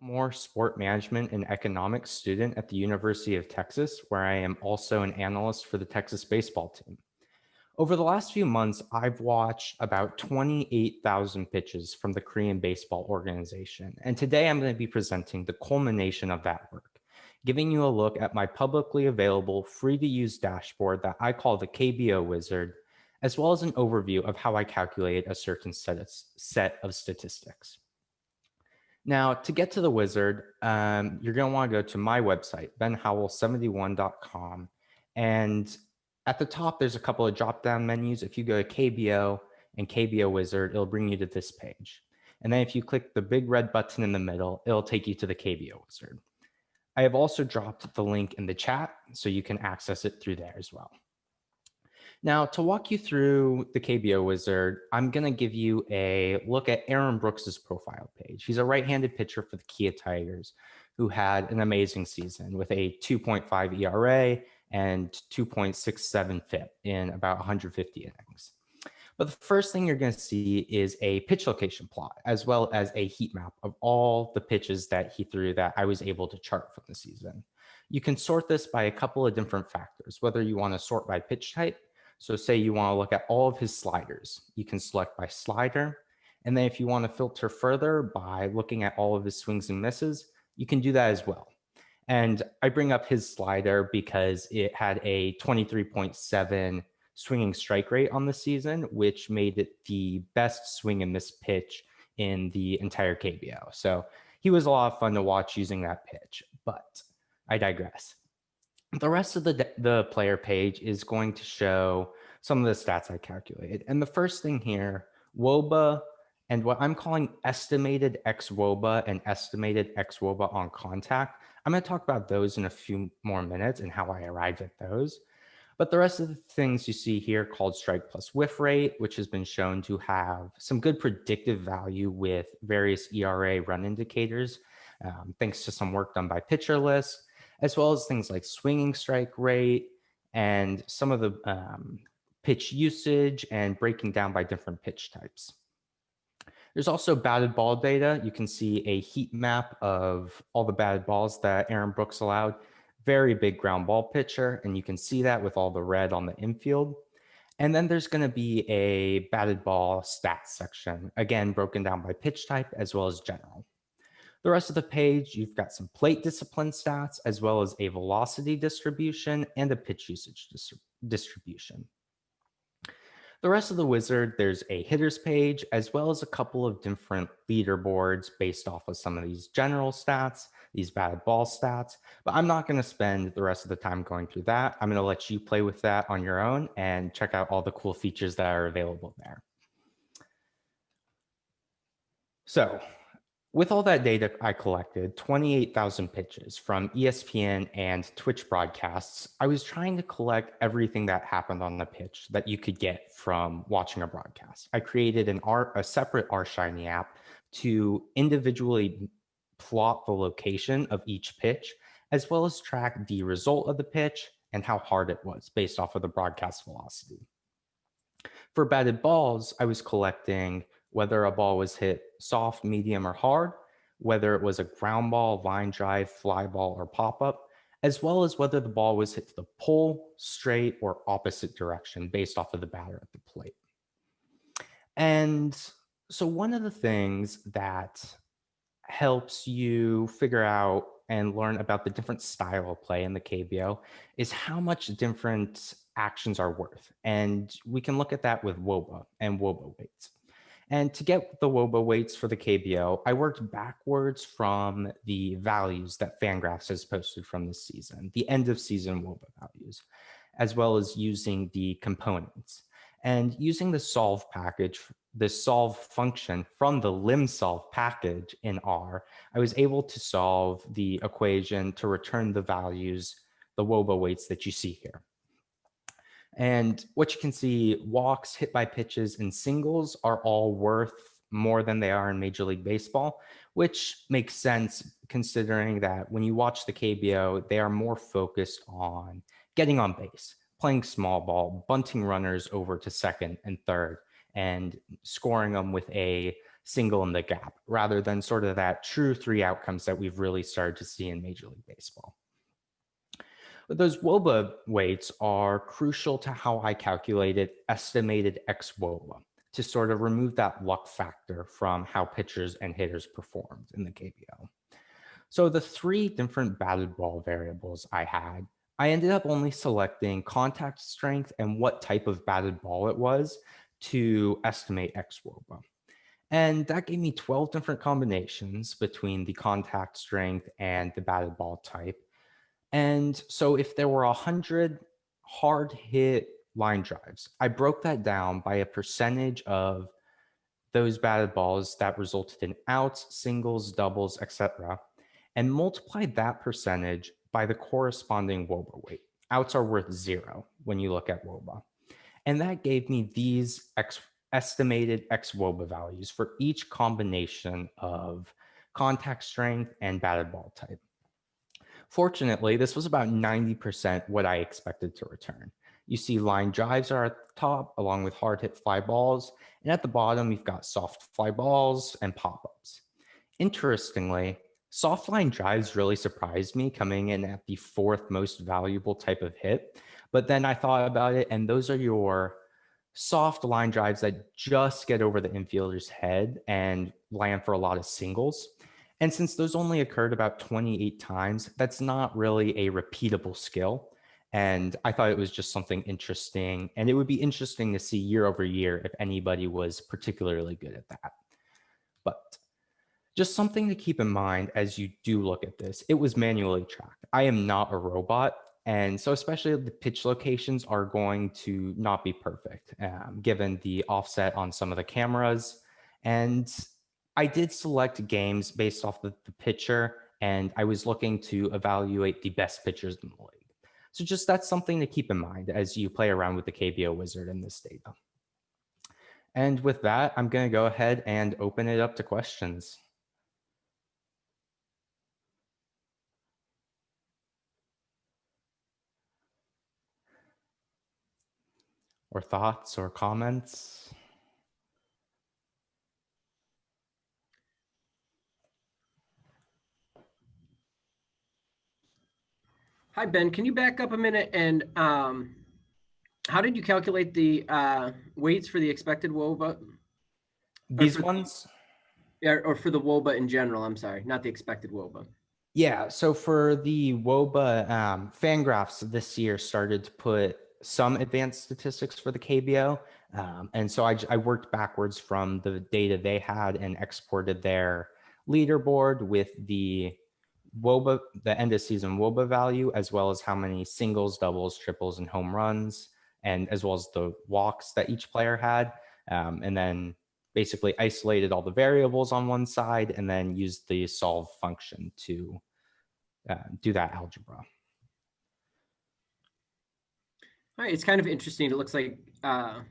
More sport management and economics student at the University of Texas, where I am also an analyst for the Texas baseball team. Over the last few months, I've watched about 28,000 pitches from the Korean Baseball Organization, and today I'm going to be presenting the culmination of that work, giving you a look at my publicly available free-to-use dashboard that I call the KBO Wizard, as well as an overview of how I calculate a certain set of statistics. Now, to get to the wizard, you're going to want to go to my website, benhowell71.com. And at the top, there's a couple of drop-down menus. If you go to KBO and KBO Wizard, it'll bring you to this page. And then if you click the big red button in the middle, it'll take you to the KBO Wizard. I have also dropped the link in the chat, so you can access it through there as well. Now, to walk you through the KBO Wizard, I'm going to give you a look at Aaron Brooks's profile page. He's a right-handed pitcher for the Kia Tigers who had an amazing season with a 2.5 ERA and 2.67 FIP in about 150 innings. But the first thing you're going to see is a pitch location plot, as well as a heat map of all the pitches that he threw that I was able to chart from the season. You can sort this by a couple of different factors, whether you want to sort by pitch type. So say you want to look at all of his sliders, you can select by slider. And then if you want to filter further by looking at all of his swings and misses, you can do that as well. And I bring up his slider because it had a 23.7 swinging strike rate on the season, which made it the best swing and miss pitch in the entire KBO. So he was a lot of fun to watch using that pitch, but I digress. The rest of the player page is going to show some of the stats I calculated. And the first thing here, WOBA and what I'm calling estimated xWOBA and estimated xWOBA on contact. I'm going to talk about those in a few more minutes and how I arrived at those. But the rest of the things you see here called strike plus whiff rate, which has been shown to have some good predictive value with various ERA run indicators, thanks to some work done by PitcherList, as well as things like swinging strike rate and some of the pitch usage and breaking down by different pitch types. There's also batted ball data. You can see a heat map of all the batted balls that Aaron Brooks allowed. Very big ground ball pitcher, and you can see that with all the red on the infield. And then there's going to be a batted ball stats section, again, broken down by pitch type as well as general. The rest of the page, you've got some plate discipline stats, as well as a velocity distribution and a pitch usage distribution. The rest of the wizard, there's a hitters page, as well as a couple of different leaderboards based off of some of these general stats, these batted ball stats, but I'm not going to spend the rest of the time going through that. I'm going to let you play with that on your own and check out all the cool features that are available there. So, with all that data I collected, 28,000 pitches from ESPN and Twitch broadcasts, I was trying to collect everything that happened on the pitch that you could get from watching a broadcast. I created a separate rShiny app to individually plot the location of each pitch, as well as track the result of the pitch and how hard it was based off of the broadcast velocity. For batted balls, I was collecting whether a ball was hit soft, medium, or hard, whether it was a ground ball, line drive, fly ball, or pop-up, as well as whether the ball was hit to the pull, straight, or opposite direction based off of the batter at the plate. And so one of the things that helps you figure out and learn about the different style of play in the KBO is how much different actions are worth. And we can look at that with WOBA and WOBA weights. And to get the WOBA weights for the KBO, I worked backwards from the values that Fangraphs has posted from this season, the end of season WOBA values, as well as using the components. And using the solve package, the solve function from the limsolve package in R, I was able to solve the equation to return the values, the WOBA weights that you see here. And what you can see, walks, hit by pitches, and singles are all worth more than they are in Major League Baseball, which makes sense considering that when you watch the KBO, they are more focused on getting on base, playing small ball, bunting runners over to second and third, and scoring them with a single in the gap, rather than sort of that true 3 outcomes that we've really started to see in Major League Baseball. But those WOBA weights are crucial to how I calculated estimated xWOBA to sort of remove that luck factor from how pitchers and hitters performed in the KBO. So the 3 different batted ball variables I had, I ended up only selecting contact strength and what type of batted ball it was to estimate xWOBA. And that gave me 12 different combinations between the contact strength and the batted ball type. And so if there were 100 hard hit line drives, I broke that down by a percentage of those batted balls that resulted in outs, singles, doubles, etc., and multiplied that percentage by the corresponding WOBA weight. Outs are worth 0 when you look at WOBA. And that gave me these estimated xWOBA values for each combination of contact strength and batted ball type. Fortunately, this was about 90% what I expected to return. You see line drives are at the top along with hard hit fly balls. And at the bottom, we've got soft fly balls and pop-ups. Interestingly, soft line drives really surprised me coming in at the 4th most valuable type of hit. But then I thought about it, and those are your soft line drives that just get over the infielder's head and land for a lot of singles. And since those only occurred about 28 times, that's not really a repeatable skill. And I thought it was just something interesting. And it would be interesting to see year over year if anybody was particularly good at that. But just something to keep in mind as you do look at this, it was manually tracked. I am not a robot. And so especially the pitch locations are going to not be perfect, given the offset on some of the cameras. And I did select games based off the pitcher, and I was looking to evaluate the best pitchers in the league. So just that's something to keep in mind as you play around with the KBO wizard in this data. And with that, I'm going to go ahead and open it up to questions. Or thoughts or comments? Hi, Ben. Can you back up a minute and how did you calculate the weights for the expected WOBA? These ones? Or for the WOBA in general, I'm sorry, not the expected WOBA. Yeah, so for the WOBA, Fangraphs this year started to put some advanced statistics for the KBO. And so I worked backwards from the data they had and exported their leaderboard with the WOBA, the end of season WOBA value, as well as how many singles, doubles, triples, and home runs, and as well as the walks that each player had. And then basically isolated all the variables on one side and then used the solve function to do that algebra. All right, it's kind of interesting. It looks like, I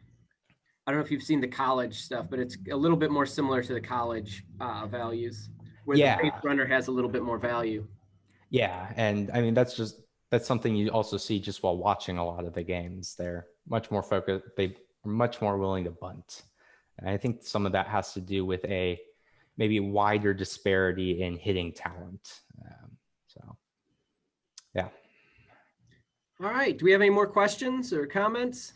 don't know if you've seen the college stuff, but it's a little bit more similar to the college values, where the base runner has a little bit more value. Yeah, and I mean, that's something you also see just while watching a lot of the games. They're much more focused. They are much more willing to bunt. And I think some of that has to do with a maybe wider disparity in hitting talent. So, yeah. All right. Do we have any more questions or comments?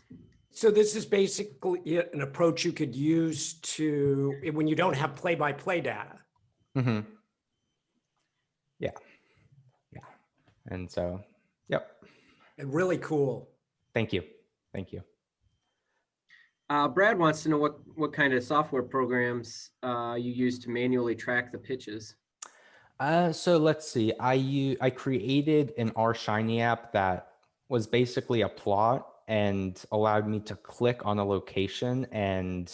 So this is basically an approach you could use to when you don't have play-by-play data. Mm-hmm. Yeah. Yeah. And so, yep. And really cool. Thank you. Thank you. Brad wants to know what kind of software programs you use to manually track the pitches. So let's see. I created an R-Shiny app that was basically a plot and allowed me to click on a location and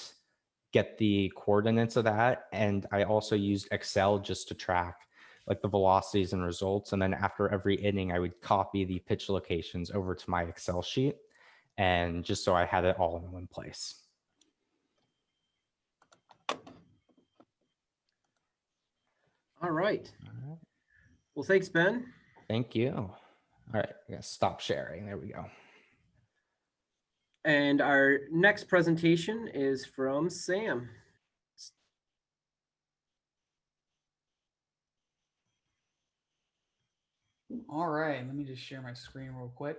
get the coordinates of that. And I also used Excel just to track like the velocities and results. And then after every inning, I would copy the pitch locations over to my Excel sheet. And just so I had it all in one place. All right. Well, thanks, Ben. Thank you. All right, I'm gonna stop sharing. There we go. And our next presentation is from Sam. All right, let me just share my screen real quick.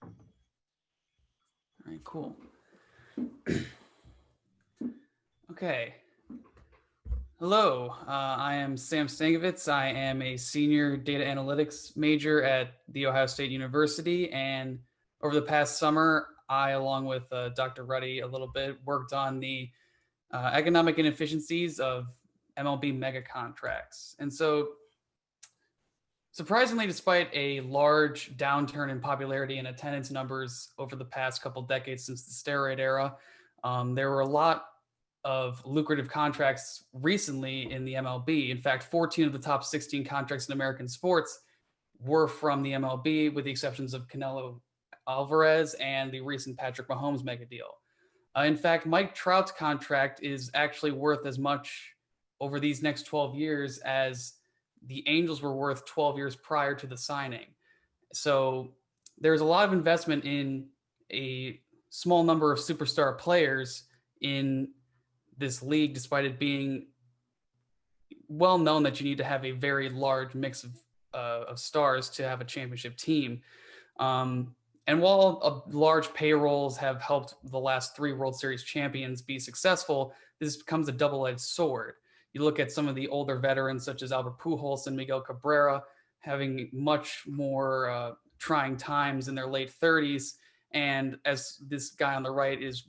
All right, cool. Okay. Hello, I am Sam Stangovitz. I am a senior data analytics major at The Ohio State University. And over the past summer, I, along with Dr. Ruddy a little bit, worked on the economic inefficiencies of MLB mega contracts. And so, surprisingly, despite a large downturn in popularity and attendance numbers over the past couple decades since the steroid era, there were a lot of lucrative contracts recently in the MLB. In fact, 14 of the top 16 contracts in American sports were from the MLB, with the exceptions of Canelo Alvarez and the recent Patrick Mahomes mega deal. In fact, Mike Trout's contract is actually worth as much over these next 12 years as the Angels were worth 12 years prior to the signing. So there's a lot of investment in a small number of superstar players in this league, despite it being well known that you need to have a very large mix of stars to have a championship team. And while large payrolls have helped the last 3 World Series champions be successful, this becomes a double-edged sword. You look at some of the older veterans, such as Albert Pujols and Miguel Cabrera, having much more trying times in their late 30s. And as this guy on the right is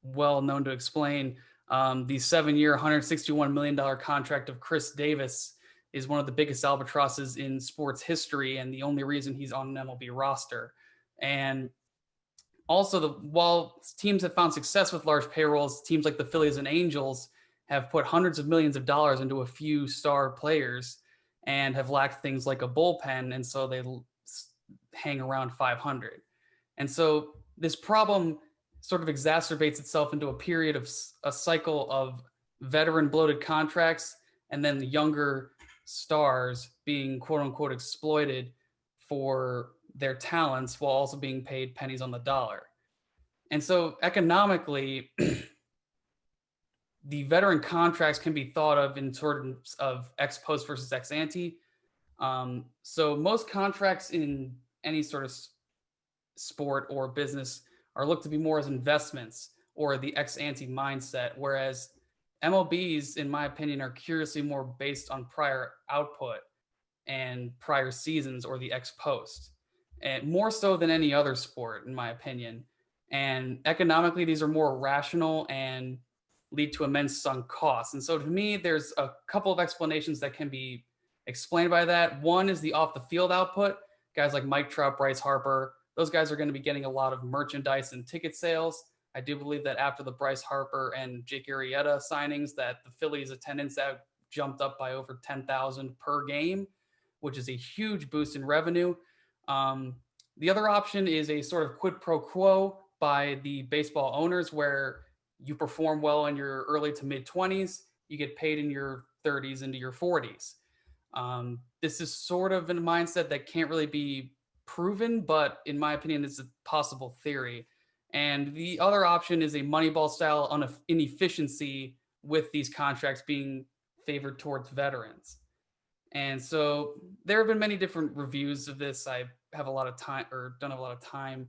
well known to explain, the 7-year, $161 million contract of Chris Davis is one of the biggest albatrosses in sports history, and the only reason he's on an MLB roster. And also, while teams have found success with large payrolls, teams like the Phillies and Angels have put hundreds of millions of dollars into a few star players and have lacked things like a bullpen, and so they hang around 500. And so this problem sort of exacerbates itself into a period of a cycle of veteran bloated contracts and then the younger stars being quote unquote exploited for their talents while also being paid pennies on the dollar. And so economically, the veteran contracts can be thought of in terms of ex post versus ex ante. So most contracts in any sort of sport or business are looked to be more as investments or the ex ante mindset, whereas MLBs, in my opinion, are curiously more based on prior output and prior seasons or the ex post, and more so than any other sport, in my opinion. And economically, these are more rational and lead to immense sunk costs. And so to me, there's a couple of explanations that can be explained by that. One is the off the field output. Guys like Mike Trout, Bryce Harper, those guys are going to be getting a lot of merchandise and ticket sales. I do believe that after the Bryce Harper and Jake Arrieta signings, that the Phillies attendance have jumped up by over 10,000 per game, which is a huge boost in revenue. The other option is a sort of quid pro quo by the baseball owners, where you perform well in your early to mid 20s, you get paid in your 30s into your 40s. This is sort of a mindset that can't really be proven, but in my opinion, it's a possible theory. And the other option is a Moneyball style inefficiency with these contracts being favored towards veterans. And so there have been many different reviews of this. I have a lot of time, or don't have a lot of time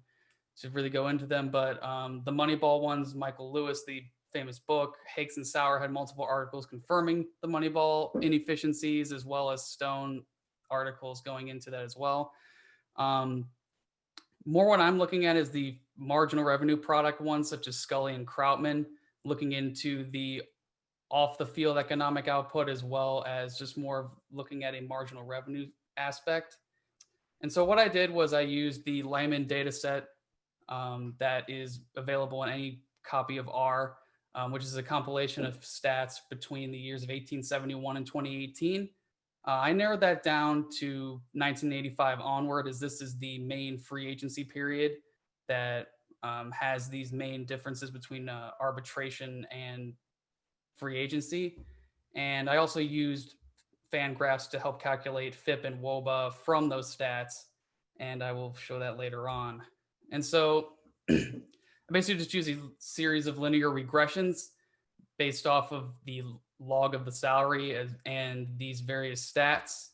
to really go into them, but the Moneyball ones, Michael Lewis, the famous book, Hakes and Sauer, had multiple articles confirming the Moneyball inefficiencies, as well as Stone articles going into that as well. More what I'm looking at is the marginal revenue product ones, such as Scully and Krautman, looking into the off the field economic output, as well as just more looking at a marginal revenue aspect. And so what I did was I used the Lyman data set that is available in any copy of R, which is a compilation of stats between the years of 1871 and 2018. I narrowed that down to 1985 onward, as this is the main free agency period that has these main differences between arbitration and free agency. And I also used Fangraphs to help calculate FIP and WOBA from those stats, and I will show that later on. And so basically just use a series of linear regressions based off of the log of the salary and these various stats.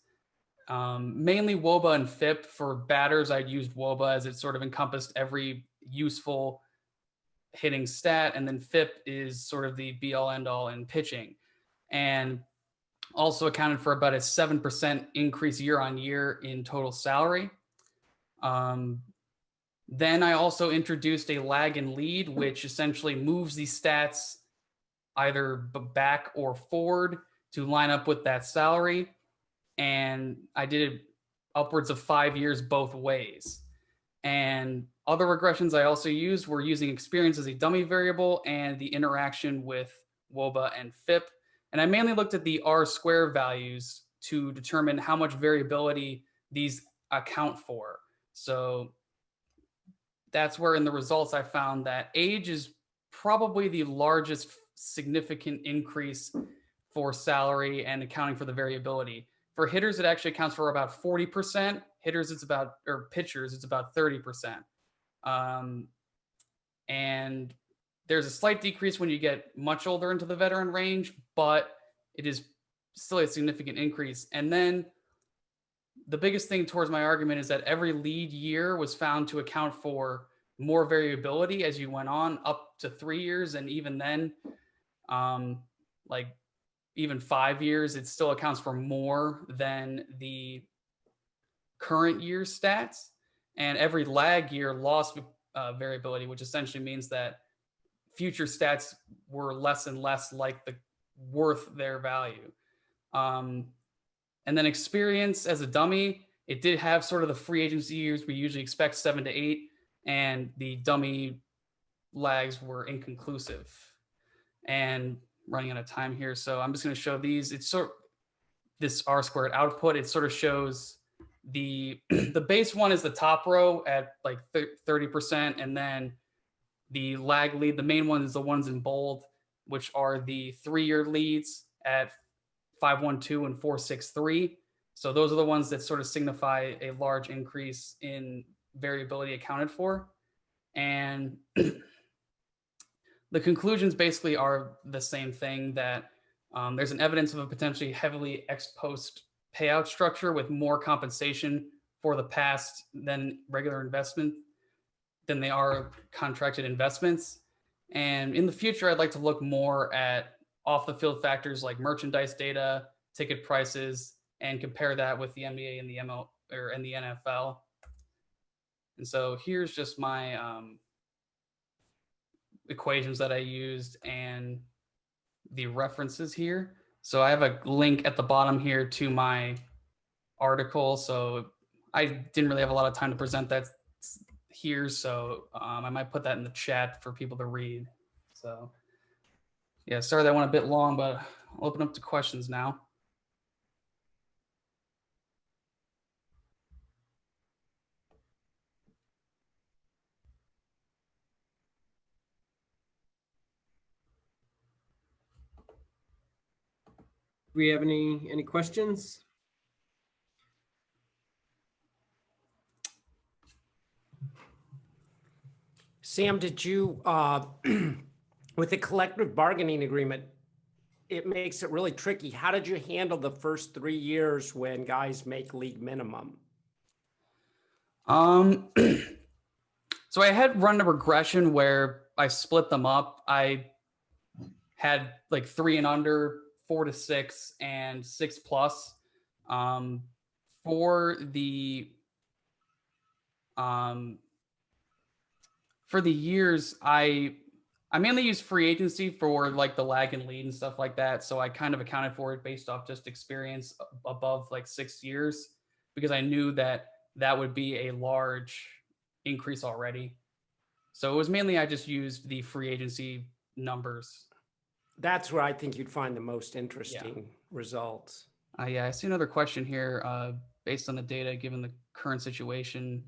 Mainly WOBA and FIP. For batters, I'd used WOBA as it sort of encompassed every useful hitting stat, and then FIP is sort of the be all end all in pitching, and also accounted for about a 7% increase year on year in total salary. Then I also introduced a lag and lead, which essentially moves these stats either back or forward to line up with that salary. And I did it upwards of 5 years both ways. And other regressions I also used were using experience as a dummy variable and the interaction with WOBA and FIP. And I mainly looked at the R-square values to determine how much variability these account for. So that's where in the results I found that age is probably the largest significant increase for salary and accounting for the variability. For hitters, it actually accounts for about 40%. Pitchers, it's about 30%. And there's a slight decrease when you get much older into the veteran range, but it is still a significant increase. And then the biggest thing towards my argument is that every lead year was found to account for more variability as you went on up to 3 years. And even then, like even 5 years, it still accounts for more than the current year's stats. And every lag year lost variability, which essentially means that future stats were less and less like the worth their value. And then experience as a dummy, it did have sort of the free agency years we usually expect, 7 to 8, and the dummy lags were inconclusive. And running out of time here, so I'm just going to show these. It's sort of this R-squared output. It sort of shows the base one is the top row at like 30%, and then the lag lead, the main one is the ones in bold, which are the 3-year leads at 512 and 463. So those are the ones that sort of signify a large increase in variability accounted for. And the conclusions basically are the same thing, that there's an evidence of a potentially heavily ex post payout structure with more compensation for the past than regular investment than they are contracted investments. And in the future, I'd like to look more at off the field factors like merchandise data, ticket prices, and compare that with the NBA and the and the NFL. And so here's just my equations that I used and the references here. So I have a link at the bottom here to my article. So I didn't really have a lot of time to present that here. So I might put that in the chat for people to read. So yeah, sorry that went a bit long, but I'll open up to questions now. Do we have any questions? Sam, did you, with the collective bargaining agreement, it makes it really tricky. How did you handle the first 3 years when guys make league minimum? So I had run a regression where I split them up. I had like 3 and under, 4 to 6, and 6 plus. For the years, I mainly use free agency for like the lag and lead and stuff like that. So I kind of accounted for it based off just experience above like 6 years, because I knew that that would be a large increase already. So it was mainly, I just used the free agency numbers. That's where I think you'd find the most interesting results. Yeah, I see another question here. Based on the data, given the current situation,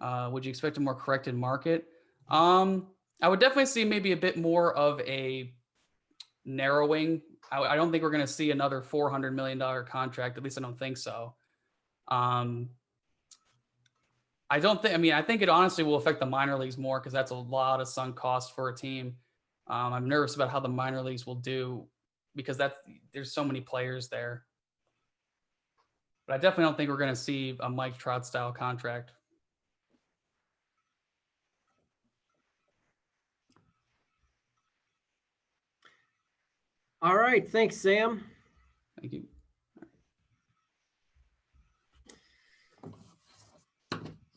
would you expect a more corrected market? I would definitely see maybe a bit more of a narrowing. I don't think we're going to see another $400 million contract. At least I don't think so. I don't think, I mean, I think it honestly will affect the minor leagues more because that's a lot of sunk cost for a team. I'm nervous about how the minor leagues will do because there's so many players there. But I definitely don't think we're going to see a Mike Trout style contract. All right. Thanks, Sam. Thank you.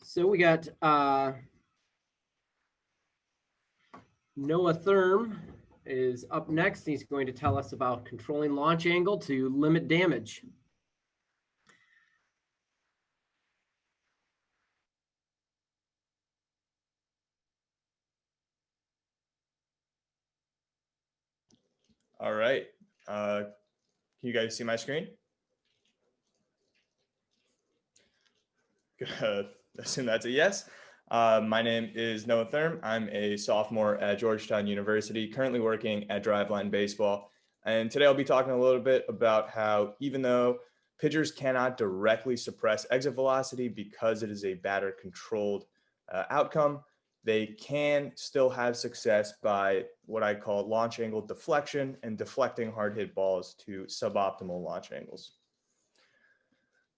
So we got Noah Thurm is up next. He's going to tell us about controlling launch angle to limit damage. All right. Can you guys see my screen? Good. Assume that's a yes. My name is Noah Thurm. I'm a sophomore at Georgetown University, currently working at Driveline Baseball. And today I'll be talking a little bit about how even though pitchers cannot directly suppress exit velocity because it is a batter controlled outcome, they can still have success by what I call launch angle deflection and deflecting hard hit balls to suboptimal launch angles.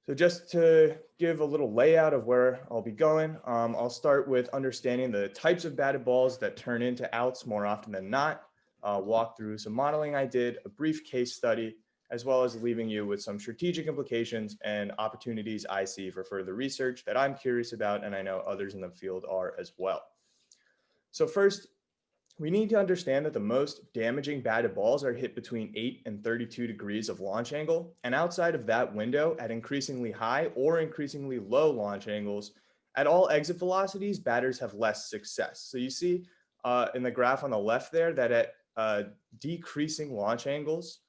So just to give a little layout of where I'll be going, I'll start with understanding the types of batted balls that turn into outs more often than not, walk through some modeling I did, a brief case study, as well as leaving you with some strategic implications and opportunities I see for further research that I'm curious about, and I know others in the field are as well. So first, we need to understand that the most damaging batted balls are hit between 8 and 32 degrees of launch angle, and outside of that window at increasingly high or increasingly low launch angles, at all exit velocities, batters have less success. So you see in the graph on the left there that at decreasing launch angles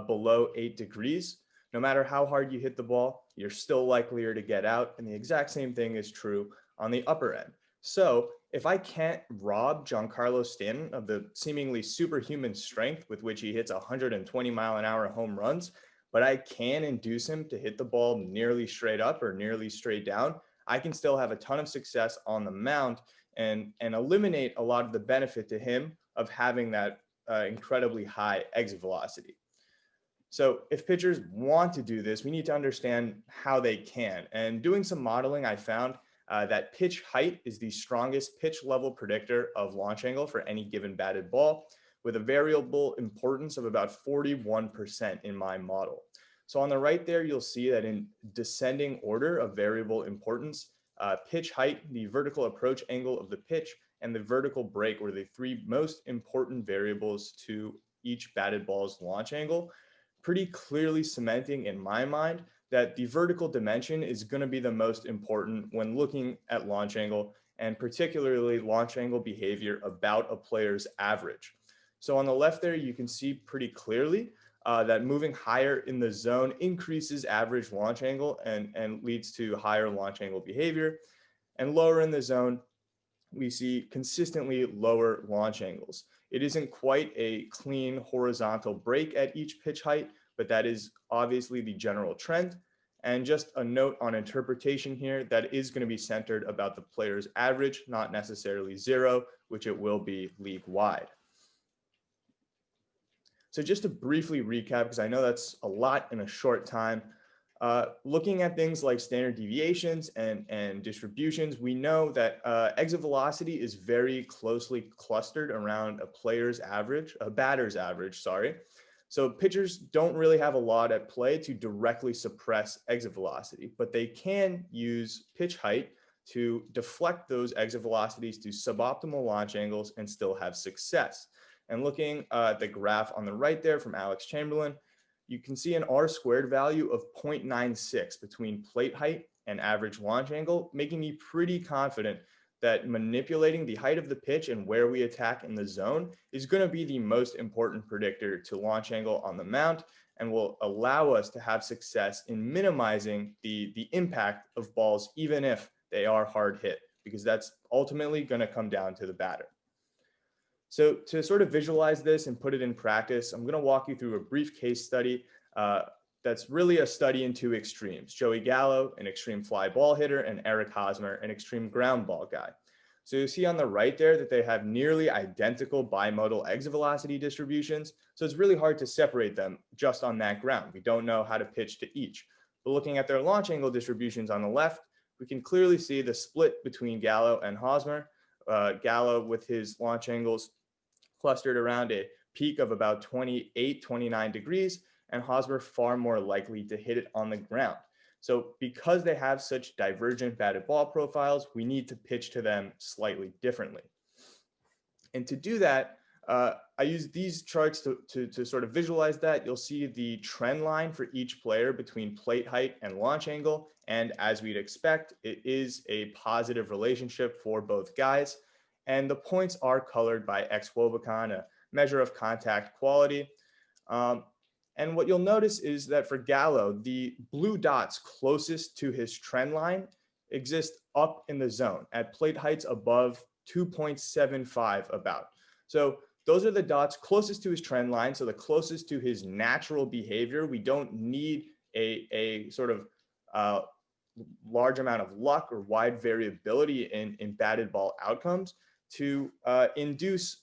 below 8 degrees, no matter how hard you hit the ball, you're still likelier to get out, and the exact same thing is true on the upper end. So if I can't rob Giancarlo Stanton of the seemingly superhuman strength with which he hits 120-mile-an-hour home runs, but I can induce him to hit the ball nearly straight up or nearly straight down, I can still have a ton of success on the mound and eliminate a lot of the benefit to him of having that incredibly high exit velocity. So if pitchers want to do this, we need to understand how they can. And doing some modeling, I found that pitch height is the strongest pitch level predictor of launch angle for any given batted ball, with a variable importance of about 41% in my model. So on the right there, you'll see that in descending order of variable importance, pitch height, the vertical approach angle of the pitch, and the vertical break were the three most important variables to each batted ball's launch angle, pretty clearly cementing in my mind that the vertical dimension is going to be the most important when looking at launch angle, and particularly launch angle behavior about a player's average. So on the left there, you can see pretty clearly that moving higher in the zone increases average launch angle and leads to higher launch angle behavior. And lower in the zone, we see consistently lower launch angles. It isn't quite a clean horizontal break at each pitch height, but that is obviously the general trend. And just a note on interpretation here, that is going to be centered about the player's average, not necessarily zero, which it will be league-wide. So just to briefly recap, because I know that's a lot in a short time, looking at things like standard deviations and distributions, we know that exit velocity is very closely clustered around a batter's average, sorry. So pitchers don't really have a lot at play to directly suppress exit velocity, but they can use pitch height to deflect those exit velocities to suboptimal launch angles and still have success. And looking at the graph on the right there from Alex Chamberlain, you can see an R-squared value of 0.96 between plate height and average launch angle, making me pretty confident that manipulating the height of the pitch and where we attack in the zone is going to be the most important predictor to launch angle on the mound and will allow us to have success in minimizing the impact of balls, even if they are hard hit, because that's ultimately going to come down to the batter. So to sort of visualize this and put it in practice, I'm going to walk you through a brief case study that's really a study in two extremes: Joey Gallo, an extreme fly ball hitter, and Eric Hosmer, an extreme ground ball guy. So you see on the right there that they have nearly identical bimodal exit velocity distributions. So it's really hard to separate them just on that ground. We don't know how to pitch to each. But looking at their launch angle distributions on the left, we can clearly see the split between Gallo and Hosmer. Gallo with his launch angles clustered around a peak of about 28, 29 degrees, and Hosmer far more likely to hit it on the ground. So because they have such divergent batted ball profiles, we need to pitch to them slightly differently. And to do that, I use these charts to sort of visualize that. You'll see the trend line for each player between plate height and launch angle. And as we'd expect, it is a positive relationship for both guys. And the points are colored by X-Wobicon, a measure of contact quality. And what you'll notice is that for Gallo, the blue dots closest to his trend line exist up in the zone at plate heights above 2.75 about. So those are the dots closest to his trend line, so the closest to his natural behavior. We don't need a sort of large amount of luck or wide variability in batted ball outcomes to induce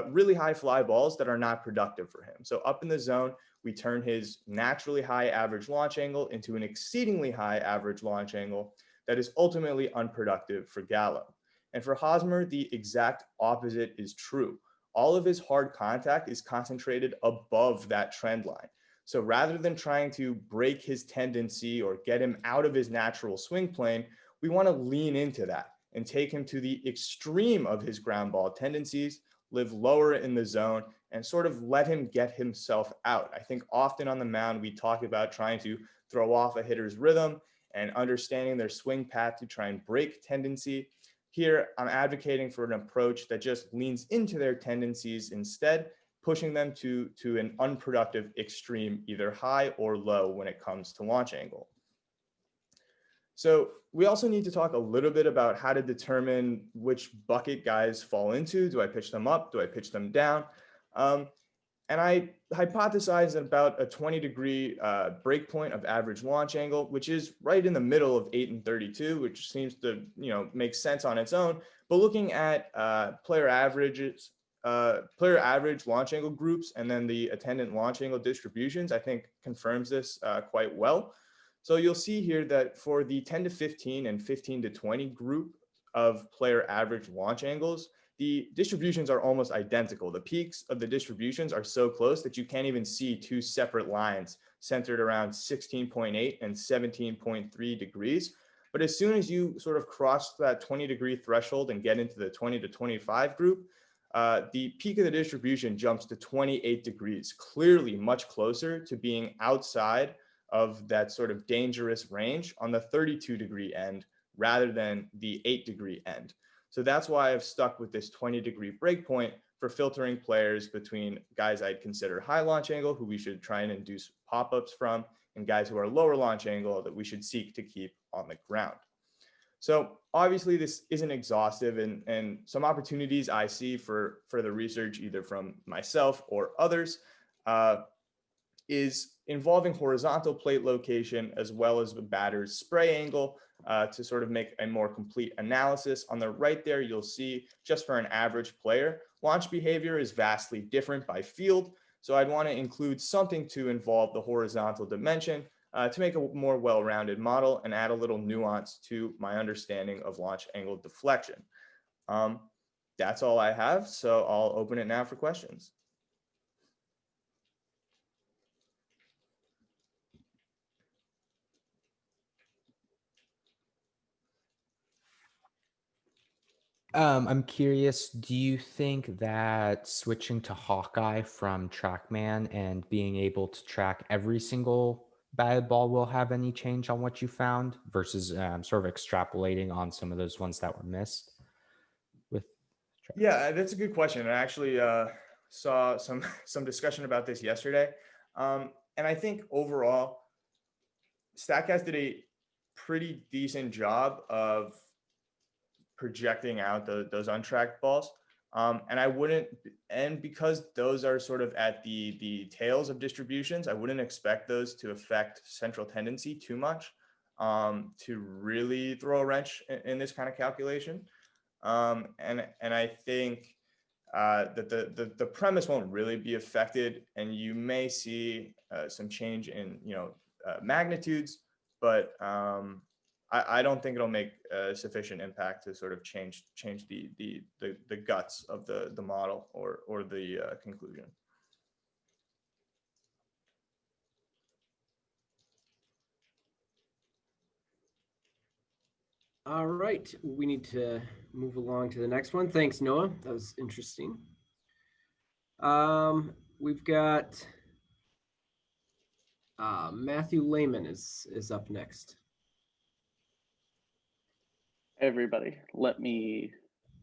really high fly balls that are not productive for him. So up in the zone, we turn his naturally high average launch angle into an exceedingly high average launch angle that is ultimately unproductive for Gallo. And for Hosmer, the exact opposite is true. All of his hard contact is concentrated above that trend line. So rather than trying to break his tendency or get him out of his natural swing plane, we want to lean into that and take him to the extreme of his ground ball tendencies, live lower in the zone, and sort of let him get himself out. I think often on the mound, we talk about trying to throw off a hitter's rhythm and understanding their swing path to try and break tendency. Here, I'm advocating for an approach that just leans into their tendencies instead, pushing them to an unproductive extreme, either high or low when it comes to launch angle. So we also need to talk a little bit about how to determine which bucket guys fall into. Do I pitch them up? Do I pitch them down? And I hypothesize about a 20-degree break point of average launch angle, which is right in the middle of 8 and 32, which seems to make sense on its own. But looking at player average launch angle groups and then the attendant launch angle distributions, I think confirms this quite well. So you'll see here that for the 10 to 15 and 15 to 20 group of player average launch angles, the distributions are almost identical. The peaks of the distributions are so close that you can't even see two separate lines centered around 16.8 and 17.3 degrees. But as soon as you sort of cross that 20-degree threshold and get into the 20 to 25 group, the peak of the distribution jumps to 28 degrees, clearly much closer to being outside of that sort of dangerous range on the 32-degree end rather than the 8-degree end. So that's why I've stuck with this 20-degree breakpoint for filtering players between guys I'd consider high launch angle, who we should try and induce pop-ups from, and guys who are lower launch angle that we should seek to keep on the ground. So obviously this isn't exhaustive, and some opportunities I see for further research, either from myself or others, is involving horizontal plate location as well as the batter's spray angle to sort of make a more complete analysis. On the right there, you'll see just for an average player, launch behavior is vastly different by field. So I'd want to include something to involve the horizontal dimension to make a more well-rounded model and add a little nuance to my understanding of launch angle deflection. That's all I have, so I'll open it now for questions. I'm curious, do you think that switching to Hawkeye from TrackMan and being able to track every single batted ball will have any change on what you found versus sort of extrapolating on some of those ones that were missed with track? Yeah, that's a good question. I actually saw some discussion about this yesterday. And I think overall, StatCast did a pretty decent job of projecting out those untracked balls. And I wouldn't, and because those are sort of at the tails of distributions, I wouldn't expect those to affect central tendency too much to really throw a wrench in this kind of calculation. And I think that the premise won't really be affected, and you may see some change in magnitudes, but I don't think it'll make a sufficient impact to sort of change the guts of the model or the conclusion. All right, we need to move along to the next one. Thanks, Noah. That was interesting. We've got Matthew Lehman is up next. Hey everybody, let me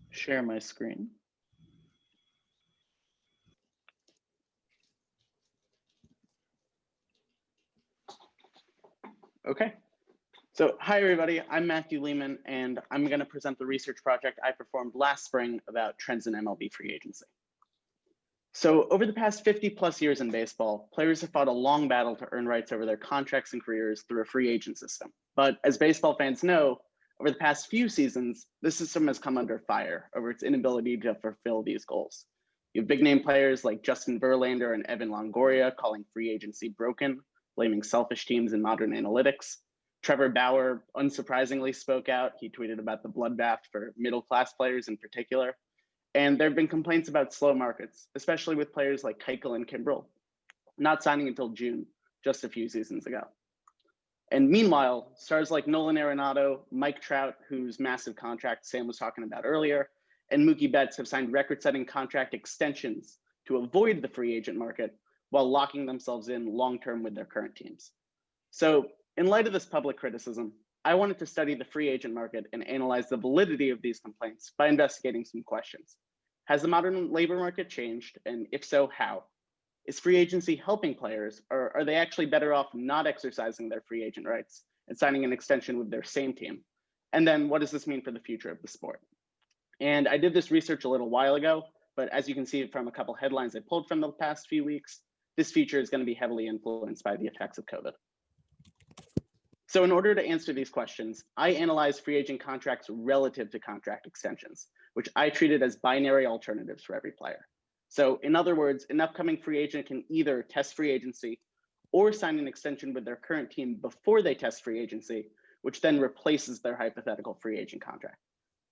share my screen. Okay, so hi everybody, I'm Matthew Lehman, and I'm going to present the research project I performed last spring about trends in MLB free agency. So over the past 50 plus years in baseball, players have fought a long battle to earn rights over their contracts and careers through a free agent system. But as baseball fans know, over the past few seasons, the system has come under fire over its inability to fulfill these goals. You have big name players like Justin Verlander and Evan Longoria calling free agency broken, blaming selfish teams and modern analytics. Trevor Bauer unsurprisingly spoke out. He tweeted about the bloodbath for middle-class players in particular. And there have been complaints about slow markets, especially with players like Keuchel and Kimbrel, not signing until June, just a few seasons ago. And meanwhile, stars like Nolan Arenado, Mike Trout, whose massive contract Sam was talking about earlier, and Mookie Betts have signed record-setting contract extensions to avoid the free agent market while locking themselves in long-term with their current teams. So in light of this public criticism, I wanted to study the free agent market and analyze the validity of these complaints by investigating some questions. Has the modern labor market changed? And if so, how? Is free agency helping players, or are they actually better off not exercising their free agent rights and signing an extension with their same team? And then what does this mean for the future of the sport? And I did this research a little while ago, but as you can see from a couple headlines I pulled from the past few weeks, this feature is going to be heavily influenced by the effects of COVID. So in order to answer these questions, I analyzed free agent contracts relative to contract extensions, which I treated as binary alternatives for every player. So in other words, an upcoming free agent can either test free agency or sign an extension with their current team before they test free agency, which then replaces their hypothetical free agent contract.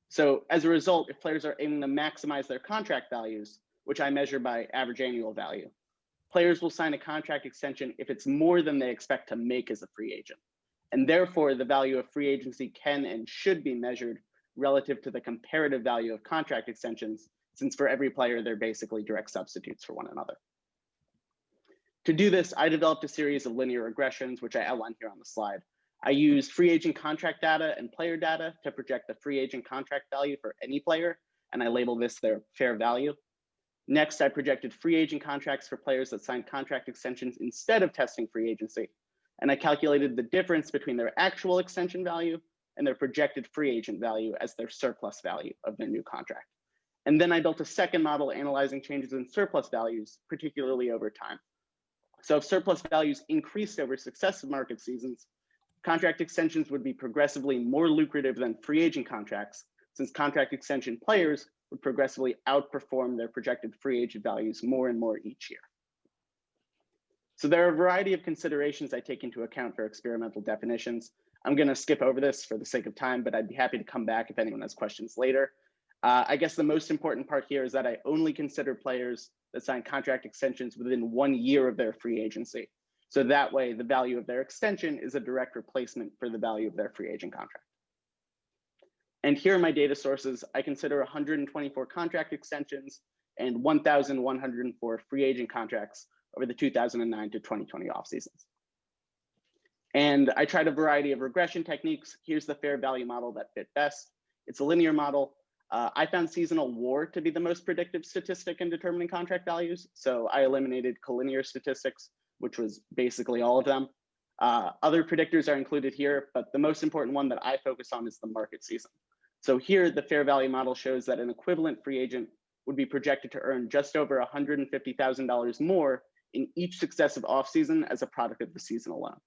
So as a result, if players are aiming to maximize their contract values, which I measure by average annual value, players will sign a contract extension if it's more than they expect to make as a free agent. And therefore, the value of free agency can and should be measured relative to the comparative value of contract extensions, since for every player, they're basically direct substitutes for one another. To do this, I developed a series of linear regressions, which I outline here on the slide. I used free agent contract data and player data to project the free agent contract value for any player, and I label this their fair value. Next, I projected free agent contracts for players that signed contract extensions instead of testing free agency, and I calculated the difference between their actual extension value and their projected free agent value as their surplus value of their new contract. And then I built a second model analyzing changes in surplus values, particularly over time. So if surplus values increased over successive market seasons, contract extensions would be progressively more lucrative than free agent contracts, since contract extension players would progressively outperform their projected free agent values more and more each year. So there are a variety of considerations I take into account for experimental definitions. I'm going to skip over this for the sake of time, but I'd be happy to come back if anyone has questions later. I guess the most important part here is that I only consider players that sign contract extensions within 1 year of their free agency. So that way, the value of their extension is a direct replacement for the value of their free agent contract. And here are my data sources. I consider 124 contract extensions and 1,104 free agent contracts over the 2009 to 2020 off seasons. And I tried a variety of regression techniques. Here's the fair value model that fit best. It's a linear model. I found seasonal WAR to be the most predictive statistic in determining contract values. So I eliminated collinear statistics, which was basically all of them. Other predictors are included here, but the most important one that I focus on is the market season. So here, the fair value model shows that an equivalent free agent would be projected to earn just over $150,000 more in each successive offseason as a product of the season alone.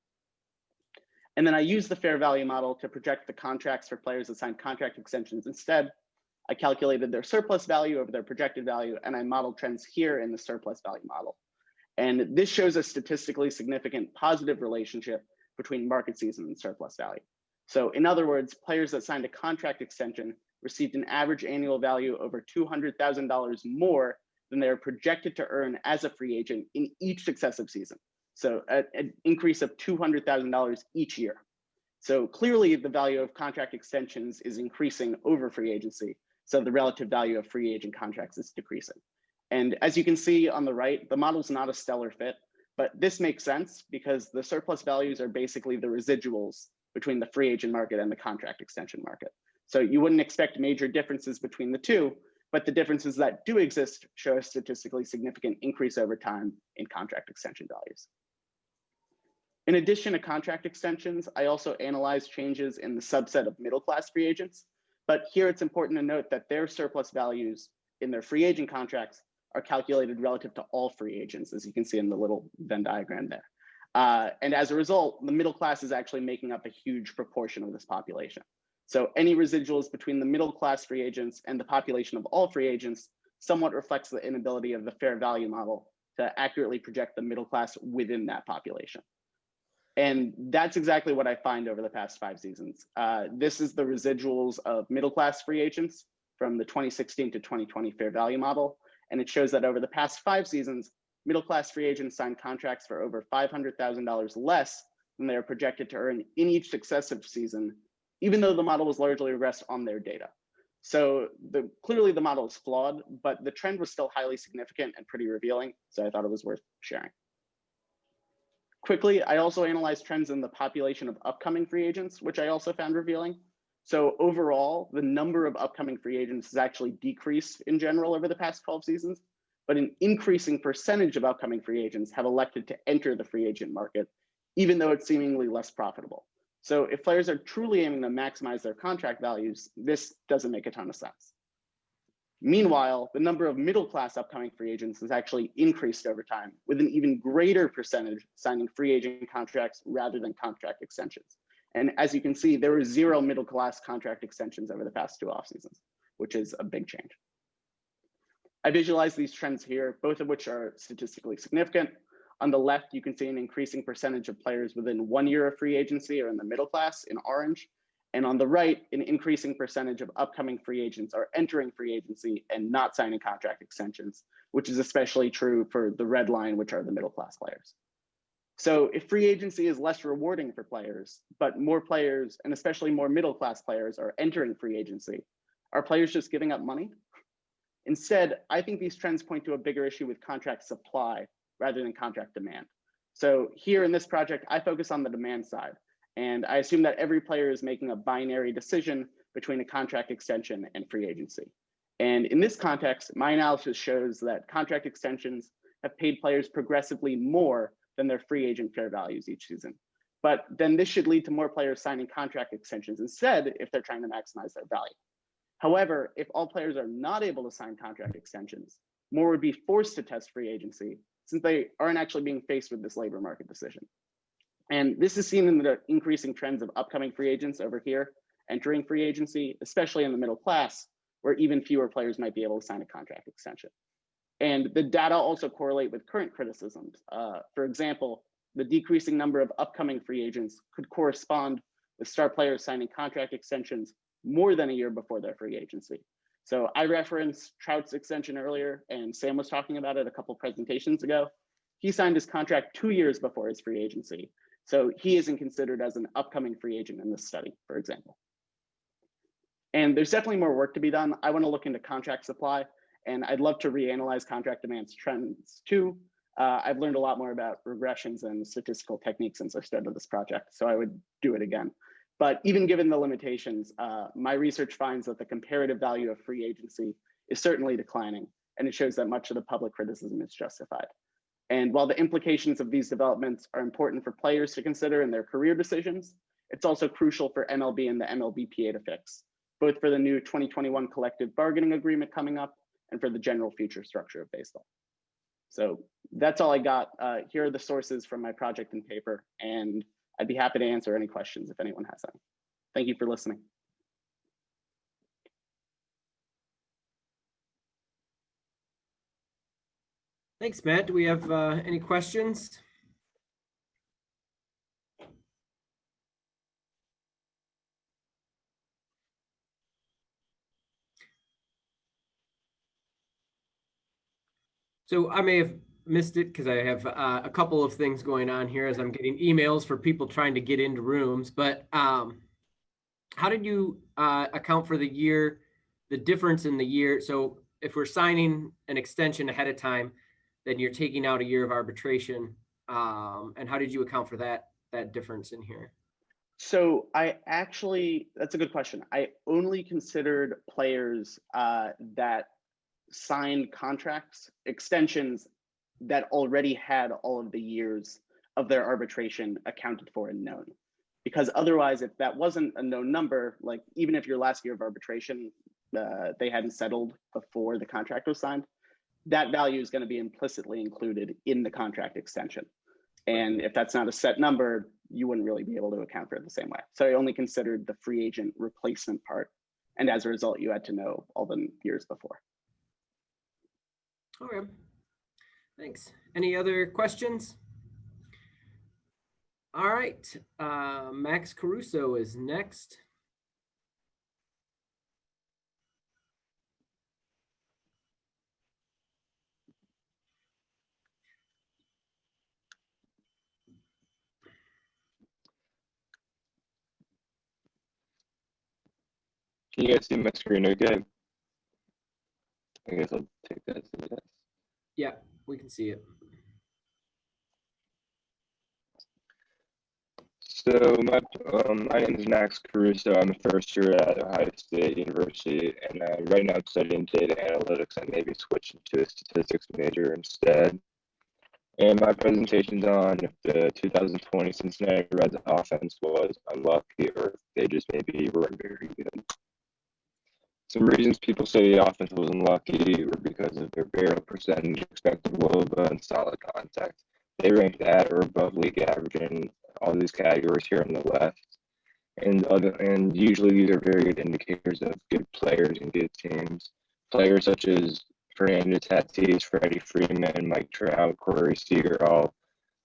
And then I used the fair value model to project the contracts for players that signed contract extensions instead. I calculated their surplus value over their projected value, and I modeled trends here in the surplus value model. And this shows a statistically significant positive relationship between market season and surplus value. So in other words, players that signed a contract extension received an average annual value over $200,000 more than they are projected to earn as a free agent in each successive season. So an increase of $200,000 each year. So clearly the value of contract extensions is increasing over free agency. So the relative value of free agent contracts is decreasing. And as you can see on the right, the model's not a stellar fit, but this makes sense because the surplus values are basically the residuals between the free agent market and the contract extension market. So you wouldn't expect major differences between the two, but the differences that do exist show a statistically significant increase over time in contract extension values. In addition to contract extensions, I also analyzed changes in the subset of middle-class free agents, but here it's important to note that their surplus values in their free agent contracts are calculated relative to all free agents, as you can see in the little Venn diagram there. And as a result, the middle class is actually making up a huge proportion of this population. So any residuals between the middle class free agents and the population of all free agents somewhat reflects the inability of the fair value model to accurately project the middle class within that population. And that's exactly what I find over the past 5 seasons. This is the residuals of middle class free agents from the 2016 to 2020 fair value model. And it shows that over the past 5 seasons, middle class free agents signed contracts for over $500,000 less than they are projected to earn in each successive season, even though the model was largely regressed on their data. So clearly the model is flawed, but the trend was still highly significant and pretty revealing. So I thought it was worth sharing. Quickly, I also analyzed trends in the population of upcoming free agents, which I also found revealing. So overall, the number of upcoming free agents has actually decreased in general over the past 12 seasons, but an increasing percentage of upcoming free agents have elected to enter the free agent market, even though it's seemingly less profitable. So if players are truly aiming to maximize their contract values, this doesn't make a ton of sense. Meanwhile, the number of middle-class upcoming free agents has actually increased over time, with an even greater percentage signing free agent contracts rather than contract extensions. And as you can see, there were 0 middle-class contract extensions over the past 2 off seasons, which is a big change. I visualize these trends here, both of which are statistically significant. On the left, you can see an increasing percentage of players within 1 year of free agency are in the middle class in orange. And on the right, an increasing percentage of upcoming free agents are entering free agency and not signing contract extensions, which is especially true for the red line, which are the middle class players. So if free agency is less rewarding for players, but more players, and especially more middle class players, are entering free agency, are players just giving up money? Instead, I think these trends point to a bigger issue with contract supply rather than contract demand. So here in this project, I focus on the demand side. And I assume that every player is making a binary decision between a contract extension and free agency. And in this context, my analysis shows that contract extensions have paid players progressively more than their free agent fair values each season. But then this should lead to more players signing contract extensions instead if they're trying to maximize their value. However, if all players are not able to sign contract extensions, more would be forced to test free agency since they aren't actually being faced with this labor market decision. And this is seen in the increasing trends of upcoming free agents over here, entering free agency, especially in the middle class, where even fewer players might be able to sign a contract extension. And the data also correlate with current criticisms. For example, the decreasing number of upcoming free agents could correspond with star players signing contract extensions more than a year before their free agency. So I referenced Trout's extension earlier, and Sam was talking about it a couple presentations ago. He signed his contract 2 years before his free agency. So he isn't considered as an upcoming free agent in this study, for example. And there's definitely more work to be done. I want to look into contract supply, and I'd love to reanalyze contract demands trends too. I've learned a lot more about regressions and statistical techniques since I started this project, so I would do it again. But even given the limitations, my research finds that the comparative value of free agency is certainly declining, and it shows that much of the public criticism is justified. And while the implications of these developments are important for players to consider in their career decisions, it's also crucial for MLB and the MLBPA to fix, both for the new 2021 collective bargaining agreement coming up, and for the general future structure of baseball. So that's all I got. Here are the sources from my project and paper, and I'd be happy to answer any questions if anyone has any. Thank you for listening. Thanks, Matt. Do we have any questions? So I may have missed it because I have a couple of things going on here as I'm getting emails for people trying to get into rooms. But how did you account for the difference in the year? So if we're signing an extension ahead of time, then you're taking out a year of arbitration. And how did you account for that difference in here? So that's a good question. I only considered players that signed contracts, extensions that already had all of the years of their arbitration accounted for and known. Because otherwise, if that wasn't a known number, like even if your last year of arbitration, they hadn't settled before the contract was signed, that value is going to be implicitly included in the contract extension. And if that's not a set number, you wouldn't really be able to account for it the same way. So I only considered the free agent replacement part. And as a result, you had to know all the years before. Okay, thanks. Any other questions? All right, Max Caruso is next. Can you guys see my screen okay? I guess I'll take that as a yes. Yeah, we can see it. So my name is Max Caruso. I'm a first year at Ohio State University, and right now I'm studying data analytics and maybe switching to a statistics major instead. And my presentation's on if the 2020 Cincinnati Reds offense was unlucky or if they just maybe weren't very good. Some reasons people say the offense was unlucky were because of their barrel percentage, expected WOBA, and solid contact. They ranked at or above league average in all these categories here on the left. And usually these are very good indicators of good players and good teams. Players such as Fernando Tatis, Freddie Freeman, Mike Trout, Corey Seager all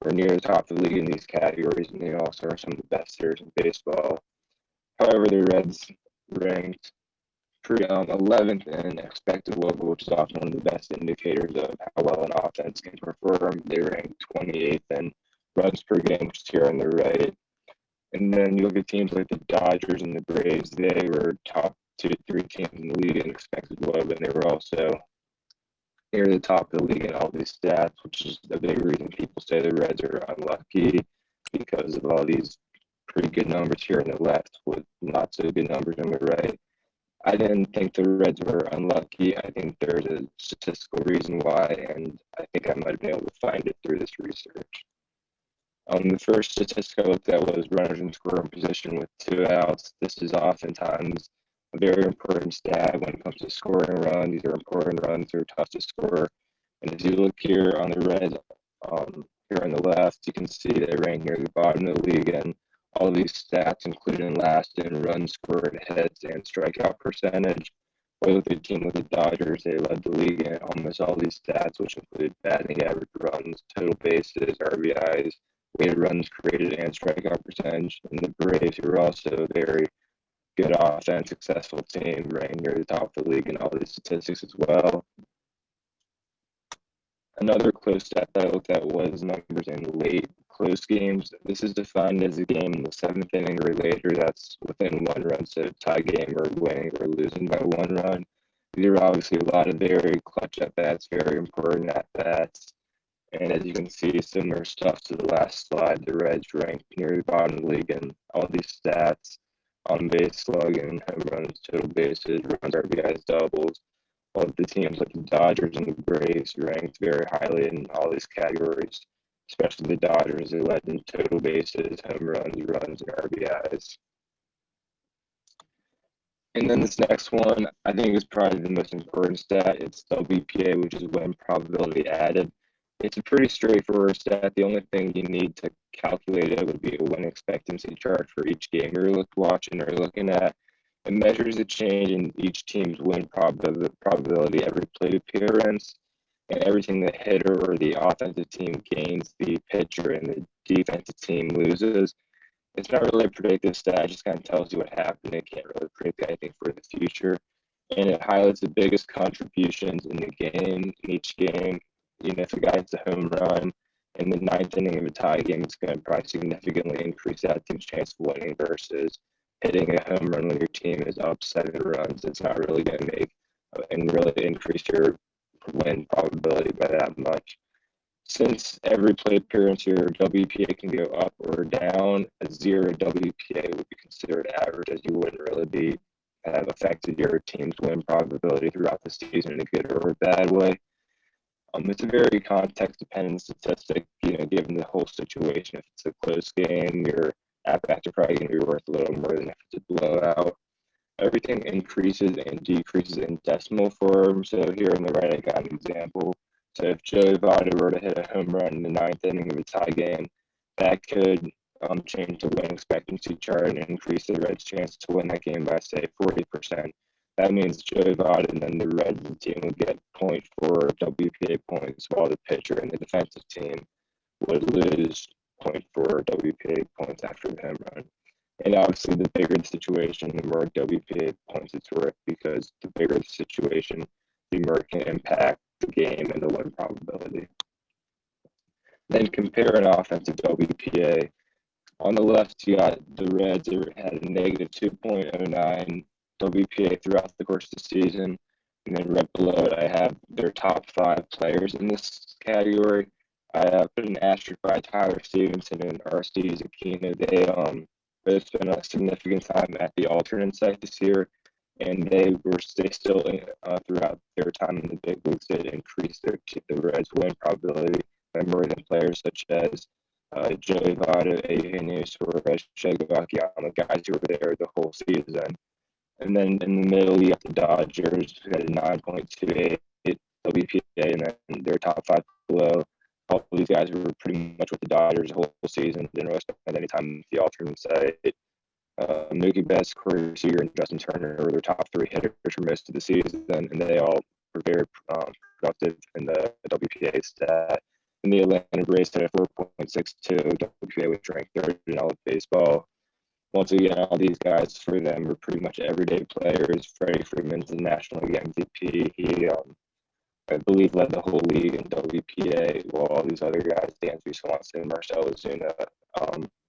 are near the top of the league in these categories, and they also are some of the best hitters in baseball. However, the Reds ranked 11th in expected WOBA, which is often one of the best indicators of how well an offense can perform. They ranked 28th in runs per game, which is here on the right. And then you look at teams like the Dodgers and the Braves, they were top 2 to 3 teams in the league in expected WOBA, and they were also near the top of the league in all these stats, which is a big reason people say the Reds are unlucky because of all these pretty good numbers here on the left with not so good numbers on the right. I didn't think the Reds were unlucky. I think there's a statistical reason why, and I think I might have been able to find it through this research. The first statistic I looked at was runners in scoring position with 2 outs. This is oftentimes a very important stat when it comes to scoring a run. These are important runs. They're tough to score. And as you look here on the Reds, here on the left, you can see they rank near the bottom of the league, and all these stats, including last in runs scored, hits, and strikeout percentage. Or the team with the Dodgers, they led the league in almost all these stats, which include batting average, runs, total bases, RBIs, weighted runs created, and strikeout percentage. And the Braves, who are also a very good offense, successful team, ranked near the top of the league in all these statistics as well. Another close stat that I looked at was numbers in late close games. This is defined as a game in the 7th inning or later that's within 1 run, so tie game or winning or losing by 1 run. These are obviously a lot of very clutch at-bats, very important at-bats. And as you can see, similar stuff to the last slide, the Reds ranked near the bottom of the league in all these stats: on base slugging, home runs, total bases, runs, RBIs, doubles. All of the teams like the Dodgers and the Braves ranked very highly in all these categories, especially the Dodgers. They led in total bases, home runs, and RBIs. And then this next one, I think is probably the most important stat. It's WPA, which is win probability added. It's a pretty straightforward stat. The only thing you need to calculate it would be a win expectancy chart for each game you're watching or looking at. It measures the change in each team's win probability every plate appearance, and everything the hitter or the offensive team gains, the pitcher and the defensive team loses. It's not really a predictive stat. It just kind of tells you what happened. It can't really predict anything for the future. And it highlights the biggest contributions in the game, in each game. You know, if a guy hits a home run in the ninth inning of a tie game, it's going to probably significantly increase that team's chance of winning versus hitting a home run when your team is up 7 runs. It's not really going to make and really increase your win probability by that much. Since every plate appearance, your WPA can go up or down, a 0 WPA would be considered average, as you wouldn't really have affected your team's win probability throughout the season in a good or a bad way. It's a very context-dependent statistic, you know, given the whole situation. If it's a close game, your at-bats are probably going to be worth a little more than if it's a blowout. Everything increases and decreases in decimal form. So here on the right, I got an example. So if Joey Votto were to hit a home run in the ninth inning of a tie game, that could change the win expectancy chart and increase the Reds' chance to win that game by, say, 40%. That means Joey Votto and then the Reds team would get 0.4 WPA points, while the pitcher and the defensive team would lose 0.4 WPA points after the home run. And obviously, the bigger the situation, the more WPA points it's worth, because the bigger the situation, the more it can impact the game and the win probability. Then compare an offensive WPA. On the left, you got the Reds had a negative 2.09 WPA throughout the course of the season. And then right below it, I have their top 5 players in this category. I put an asterisk by Tyler Stevenson and Aristides Aquino. They spent a significant time at the alternate site this year, and they still throughout their time in the big leagues did increase the Reds' win probability by more than players such as Joey Votto, Eugenio Suarez, Shogo Akiyama, guys who were there the whole season. And then in the middle, you got the Dodgers, who had a 9.28 WPA, and then their top 5 below. All of these guys were pretty much with the Dodgers the whole season. Didn't really spend any time at the alternate site. Mookie Betts, Corey Seager, and Justin Turner were their top 3 hitters for most of the season, and they all were very productive in the WPA stat. And the Atlanta Braves had a 4.62 WPA, which ranked 3rd in all of baseball. Once again, all these guys for them were pretty much everyday players. Freddie Freeman's the National League MVP. He, I believe, led the whole league in WPA, while all these other guys, Dansby Swanson, Marcell Ozuna,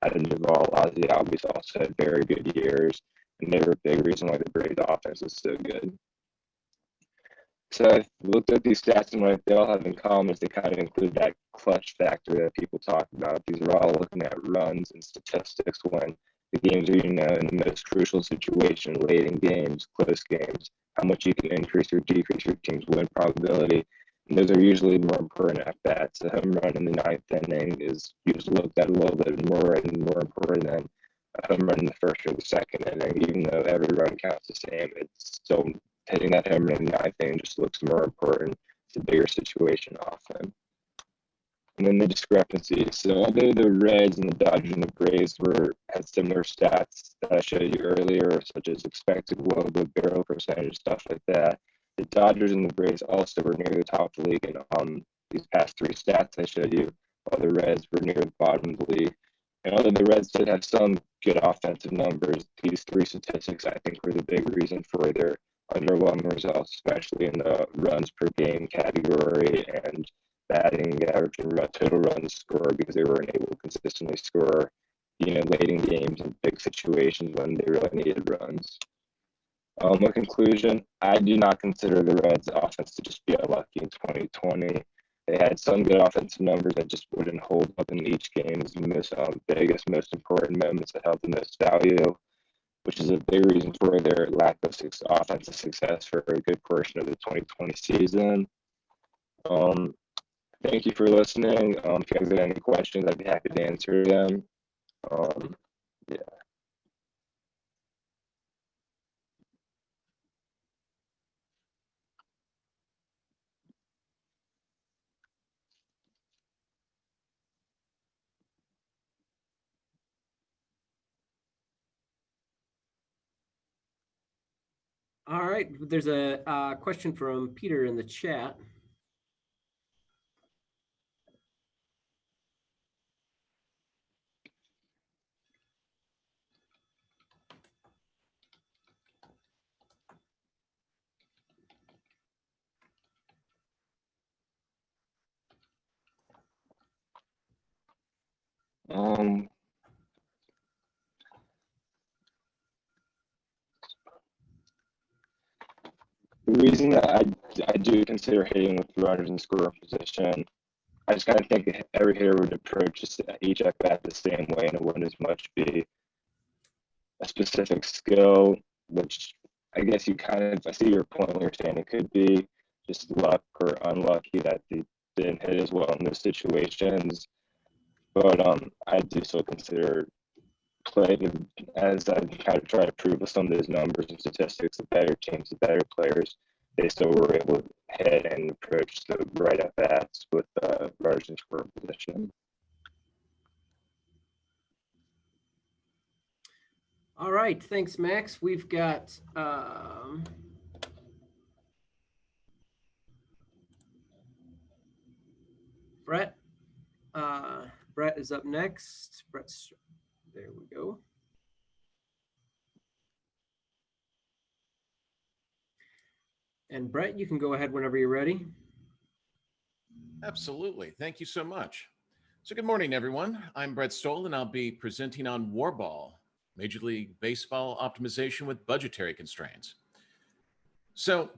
Adam Duvall, Ozzie Albies also had very good years, and they were a big reason why the Braves offense was so good. So I looked at these stats, and what they all have in common is they kind of include that clutch factor that people talk about. These are all looking at runs and statistics when the games are, you know, in the most crucial situation, late in games, close games, how much you can increase or decrease your team's win probability. And those are usually more important at bats. A home run in the ninth inning is usually looked at a little bit more and more important than a home run in the first or the second inning. Even though every run counts the same, it's still hitting that home run in the ninth inning just looks more important. It's a bigger situation often. And then the discrepancies. So although the Reds and the Dodgers and the Braves had similar stats that I showed you earlier, such as expected WOBA, barrel percentage, stuff like that, the Dodgers and the Braves also were near the top of the league in these past 3 stats I showed you, while the Reds were near the bottom of the league. And although the Reds did have some good offensive numbers, these 3 statistics I think were the big reason for their underwhelming results, especially in the runs per game category and batting average and total runs scored, because they weren't able to consistently score, you know, late in games and big situations when they really needed runs. A conclusion, I do not consider the Reds offense to just be unlucky in 2020. They had some good offensive numbers that just wouldn't hold up in each game. It's the most biggest, most important moments that held the most value, which is a big reason for their lack of offensive success for a good portion of the 2020 season. Thank you for listening. If you guys have any questions, I'd be happy to answer them. Yeah. All right, there's a question from Peter in the chat. Um, the reason that I do consider hitting with runners in scoring position, I just kind of think every hitter would approach each at bat the same way, and it wouldn't as much be a specific skill, which I guess I see your point when you're saying it could be just luck or unlucky that they didn't hit as well in those situations. But I do still consider playing, as I kind of try to prove with some of those numbers and statistics, the better teams, the better players, they still were able to hit and approach the right at bats with runners in scoring position. All right, thanks, Max. We've got Brett. Brett is up next. There we go. And Brett, you can go ahead whenever you're ready. Absolutely. Thank you so much. So good morning, everyone. I'm Brett Stoll, and I'll be presenting on Warball, Major League Baseball optimization with budgetary constraints. So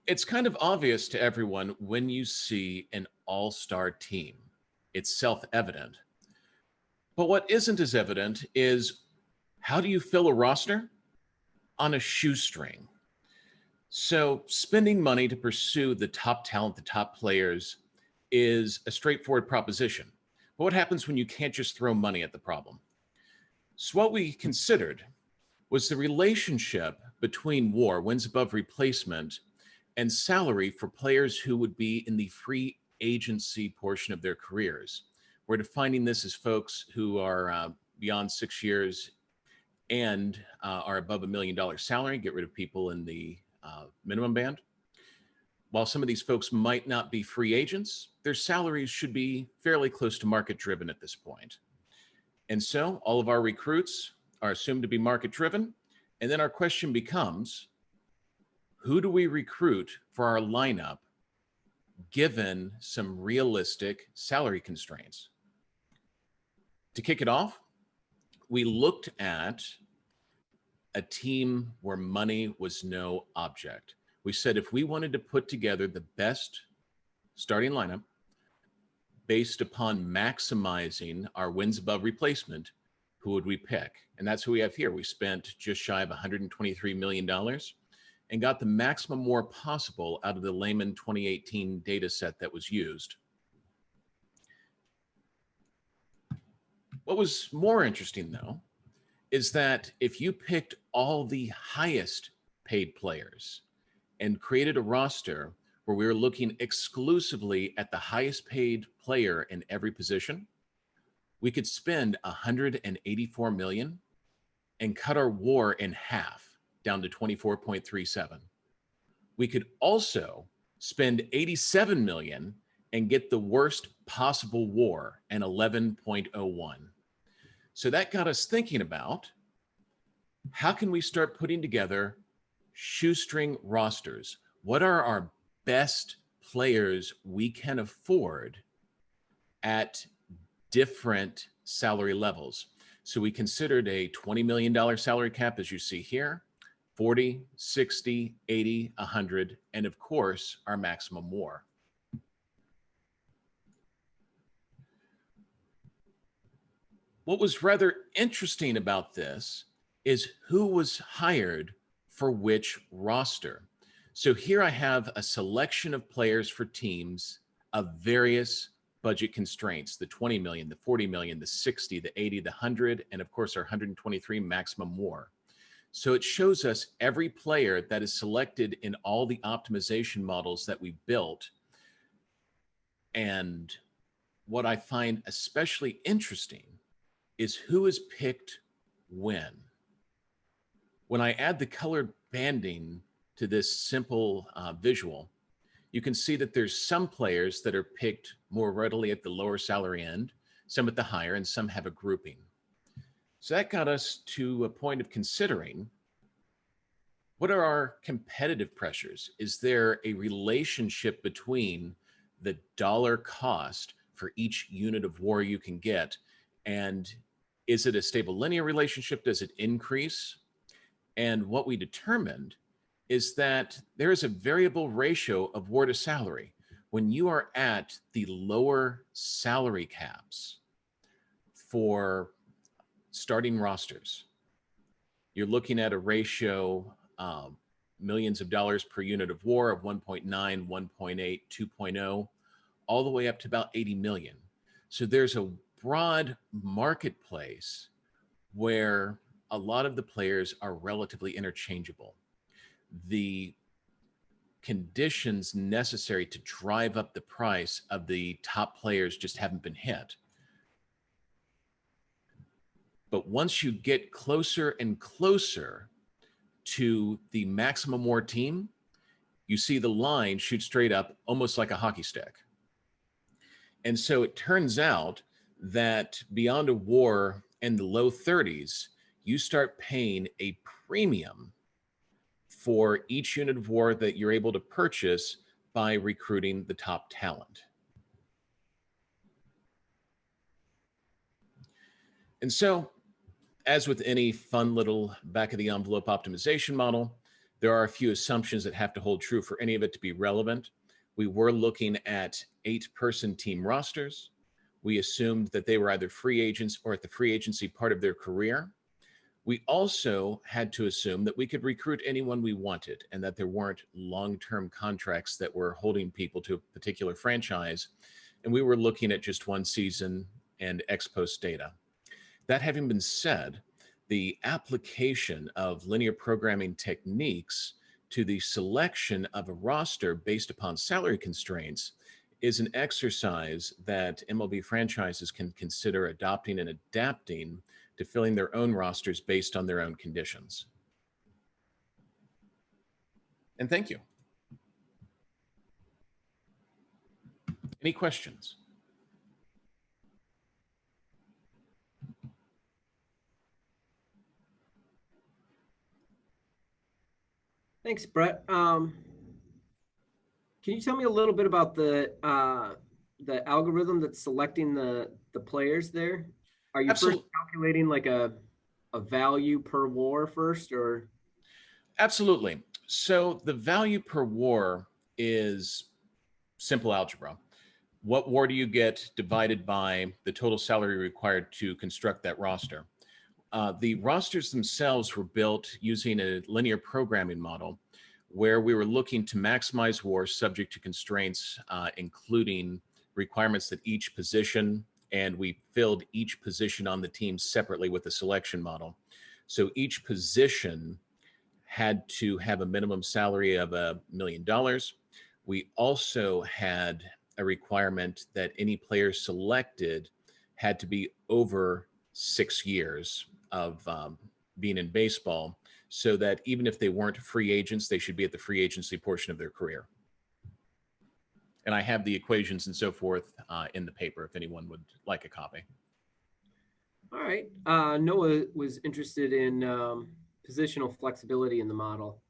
it's kind of obvious to everyone when you see an all-star team. It's self-evident. But what isn't as evident is, how do you fill a roster? On a shoestring. So spending money to pursue the top talent, the top players, is a straightforward proposition. But what happens when you can't just throw money at the problem? So what we considered was the relationship between WAR, wins above replacement, and salary for players who would be in the free agency portion of their careers. We're defining this as folks who are beyond 6 years and are above $1 million salary, get rid of people in the minimum band. While some of these folks might not be free agents, their salaries should be fairly close to market driven at this point. And so all of our recruits are assumed to be market driven. And then our question becomes, who do we recruit for our lineup given some realistic salary constraints? To kick it off, we looked at a team where money was no object. We said if we wanted to put together the best starting lineup based upon maximizing our wins above replacement, who would we pick? And that's who we have here. We spent just shy of $123 million and got the maximum WAR possible out of the Layman 2018 data set that was used. What was more interesting, though, is that if you picked all the highest paid players and created a roster where we were looking exclusively at the highest paid player in every position, we could spend $184 million and cut our WAR in half, down to 24.37. We could also spend $87 million and get the worst possible WAR, an 11.01. So that got us thinking about, how can we start putting together shoestring rosters? What are our best players we can afford at different salary levels? So we considered a $20 million salary cap, as you see here, 40, 60, 80, 100, and of course, our maximum WAR. What was rather interesting about this is who was hired for which roster. So here I have a selection of players for teams of various budget constraints, the 20 million, the 40 million, the 60, the 80, the 100, and of course our 123 maximum WAR. So it shows us every player that is selected in all the optimization models that we built. And what I find especially interesting is who is picked when. When I add the colored banding to this simple visual, you can see that there's some players that are picked more readily at the lower salary end, some at the higher, and some have a grouping. So that got us to a point of considering, what are our competitive pressures? Is there a relationship between the dollar cost for each unit of war you can get, and is it a stable linear relationship? Does it increase? And what we determined is that there is a variable ratio of war to salary. When you are at the lower salary caps for starting rosters, you're looking at a ratio, millions of dollars per unit of war of 1.9, 1.8, 2.0, all the way up to about 80 million. So there's a broad marketplace where a lot of the players are relatively interchangeable. The conditions necessary to drive up the price of the top players just haven't been hit. But once you get closer and closer to the maximum war team, you see the line shoot straight up, almost like a hockey stick. And so it turns out that beyond a war in the low 30s, you start paying a premium for each unit of war that you're able to purchase by recruiting the top talent. And so, as with any fun little back of the envelope optimization model, there are a few assumptions that have to hold true for any of it to be relevant. We were looking at 8-person team rosters. We assumed that they were either free agents or at the free agency part of their career. We also had to assume that we could recruit anyone we wanted and that there weren't long-term contracts that were holding people to a particular franchise. And we were looking at just one season and ex post data. That having been said, the application of linear programming techniques to the selection of a roster based upon salary constraints is an exercise that MLB franchises can consider adopting and adapting to filling their own rosters based on their own conditions. And thank you. Any questions? Thanks, Brett. Can you tell me a little bit about the algorithm that's selecting the players there? Are you Absolutely. first calculating like a value per war first, or? Absolutely. So the value per war is simple algebra. What war do you get divided by the total salary required to construct that roster? The rosters themselves were built using a linear programming model where we were looking to maximize war subject to constraints, including requirements that each position, and we filled each position on the team separately with a selection model. So each position had to have a minimum salary of $1 million. We also had a requirement that any player selected had to be over 6 years of being in baseball, so that even if they weren't free agents, they should be at the free agency portion of their career. And I have the equations and so forth in the paper if anyone would like a copy. All right. Noah was interested in positional flexibility in the model.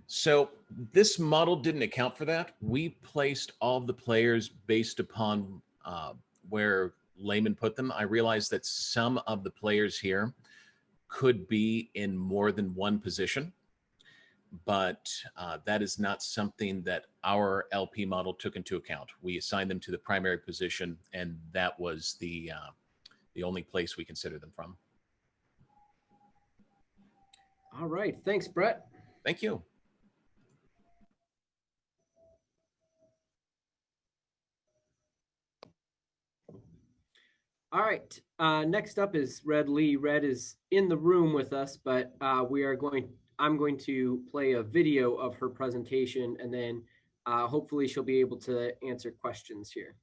So this model didn't account for that. We placed all of the players based upon where Lehman put them. I realized that some of the players here could be in more than one position, but that is not something that our LP model took into account. We assigned them to the primary position, and that was the only place we considered them from. All right. Thanks, Brett. Thank you. All right. Next up is Red Lee. Red is in the room with us, but I'm going to play a video of her presentation, and then hopefully she'll be able to answer questions here.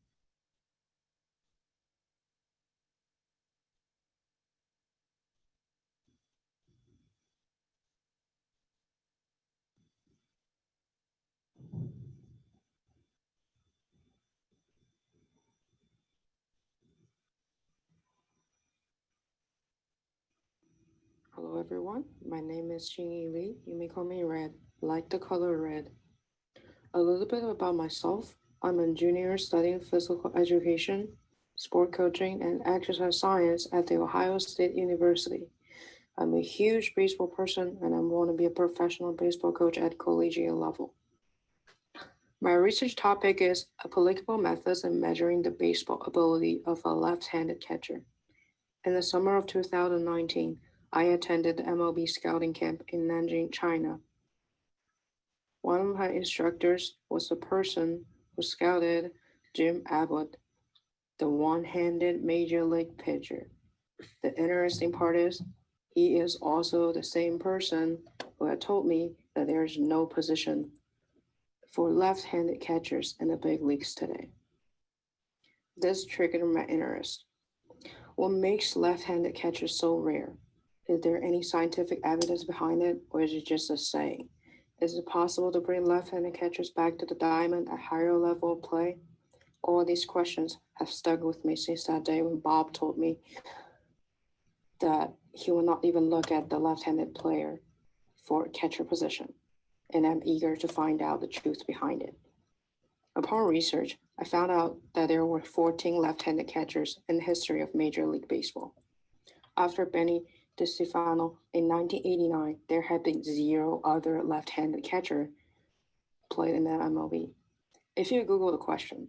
Hello everyone, my name is Xingyi Li. You may call me Red, like the color red. A little bit about myself. I'm a junior studying physical education, sport coaching, and exercise science at the Ohio State University. I'm a huge baseball person and I want to be a professional baseball coach at collegiate level. My research topic is applicable methods in measuring the baseball ability of a left-handed catcher. In the summer of 2019, I attended the MLB scouting camp in Nanjing, China. One of my instructors was the person who scouted Jim Abbott, the one-handed major league pitcher. The interesting part is, he is also the same person who had told me that there is no position for left-handed catchers in the big leagues today. This triggered my interest. What makes left-handed catchers so rare? Is there any scientific evidence behind it, or is it just a saying? Is it possible to bring left-handed catchers back to the diamond at higher level of play? All these questions have stuck with me since that day when Bob told me that he will not even look at the left-handed player for catcher position, and I'm eager to find out the truth behind it. Upon research, I found out that there were 14 left-handed catchers in the history of Major League Baseball. After Benny DeStefano in 1989, there had been 0 other left-handed catcher played in the MLB. If you Google the question,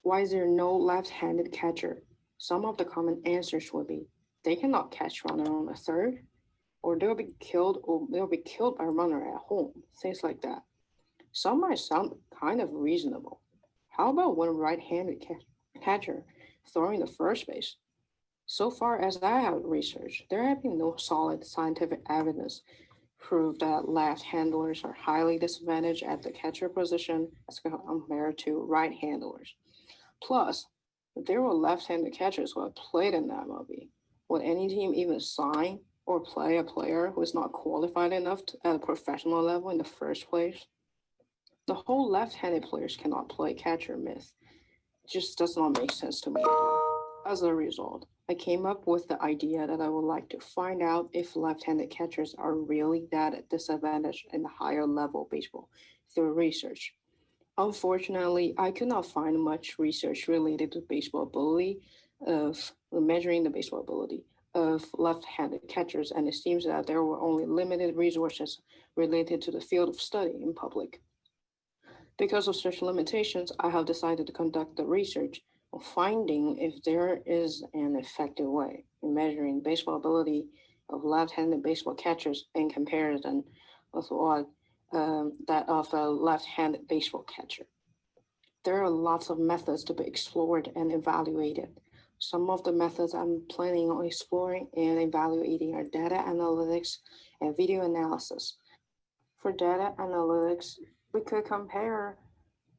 why is there no left-handed catcher? Some of the common answers would be, they cannot catch runner on the third, or they'll be killed by a runner at home, things like that. Some might sound kind of reasonable. How about one right-handed catcher throwing the first base? So far as I have researched, there have been no solid scientific evidence prove that left handlers are highly disadvantaged at the catcher position as compared to right handlers. Plus, if there were left-handed catchers who had played in the MLB, would any team even sign or play a player who is not qualified enough at a professional level in the first place? The whole left-handed players cannot play catcher myth just does not make sense to me at all. As a result, I came up with the idea that I would like to find out if left-handed catchers are really that disadvantaged in the higher level baseball through research. Unfortunately, I could not find much research related to baseball ability of measuring the baseball ability of left-handed catchers, and it seems that there were only limited resources related to the field of study in public. Because of such limitations, I have decided to conduct the research of finding if there is an effective way in measuring baseball ability of left-handed baseball catchers in comparison with that of a left-handed baseball catcher. There are lots of methods to be explored and evaluated. Some of the methods I'm planning on exploring and evaluating are data analytics and video analysis. For data analytics, we could compare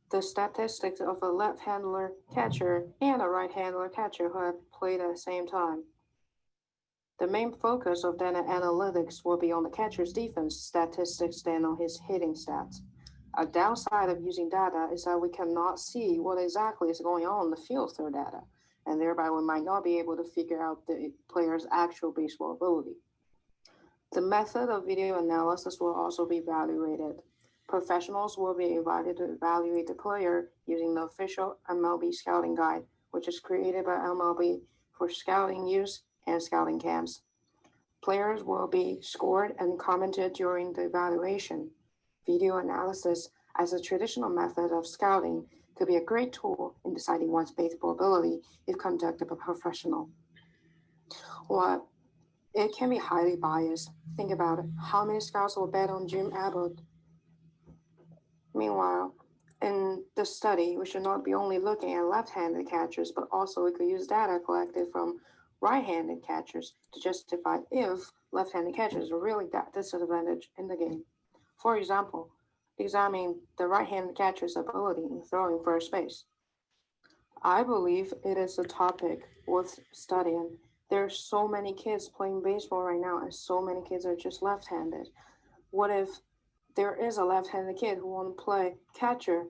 the statistics of a left-handler catcher and a right-handler catcher who have played at the same time. The main focus of data analytics will be on the catcher's defense statistics than on his hitting stats. A downside of using data is that we cannot see what exactly is going on in the field through data, and thereby we might not be able to figure out the player's actual baseball ability. The method of video analysis will also be evaluated. Professionals will be invited to evaluate the player using the official MLB scouting guide, which is created by MLB for scouting use and scouting camps. Players will be scored and commented during the evaluation. Video analysis, as a traditional method of scouting, could be a great tool in deciding one's baseball ability if conducted by a professional. While it can be highly biased, think about it. How many scouts will bet on Jim Abbott? Meanwhile, in the study, we should not be only looking at left-handed catchers, but also we could use data collected from right-handed catchers to justify if left-handed catchers are really that disadvantaged in the game. For example, examine the right-handed catcher's ability in throwing first base. I believe it is a topic worth studying. There are so many kids playing baseball right now, and so many kids are just left-handed. What if there is a left-handed kid who wants to play catcher,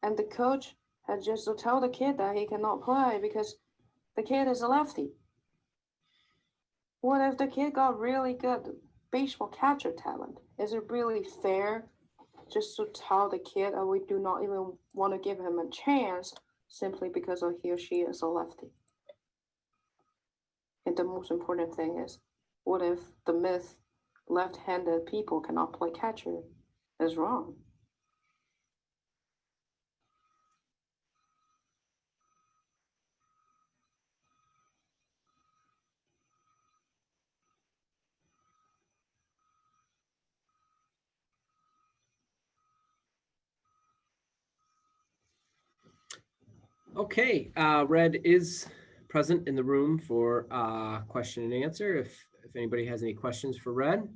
and the coach had just to tell the kid that he cannot play because the kid is a lefty? What if the kid got really good baseball catcher talent. Is it really fair just to tell the kid that we do not even want to give him a chance simply because of he or she is a lefty? And the most important thing is, what if the myth left-handed people cannot play catcher is wrong? Okay, Red is present in the room for question and answer. If anybody has any questions for Red.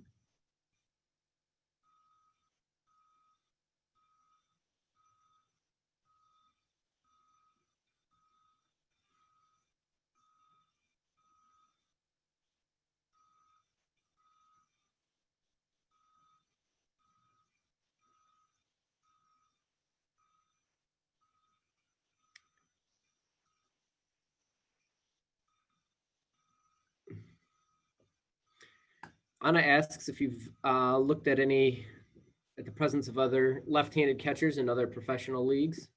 Anna asks if you've looked at the presence of other left-handed catchers in other professional leagues.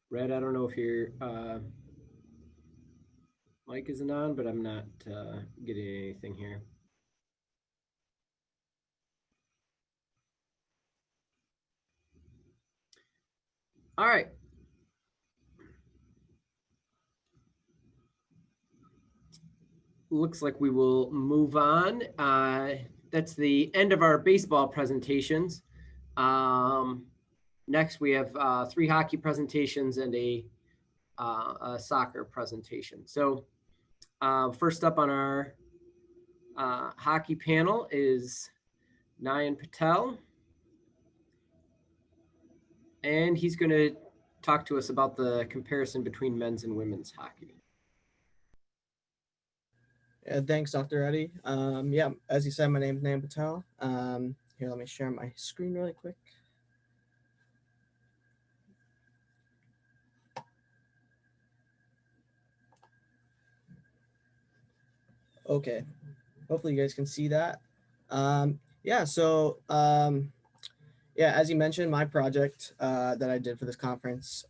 Red, I don't know if your mic isn't on, but I'm not getting anything here. All right. Looks like we will move on. That's the end of our baseball presentations. Next, we have 3 hockey presentations and a soccer presentation. So first up on our hockey panel is Nayan Patel. And he's going to talk to us about the comparison between men's and women's hockey. Thanks, Dr. Reddy. Yeah, as you said, my name is Nayan Patel. Here, let me share my screen really quick. Okay, hopefully you guys can see that. Yeah, so yeah, as you mentioned, my project that I did for this conference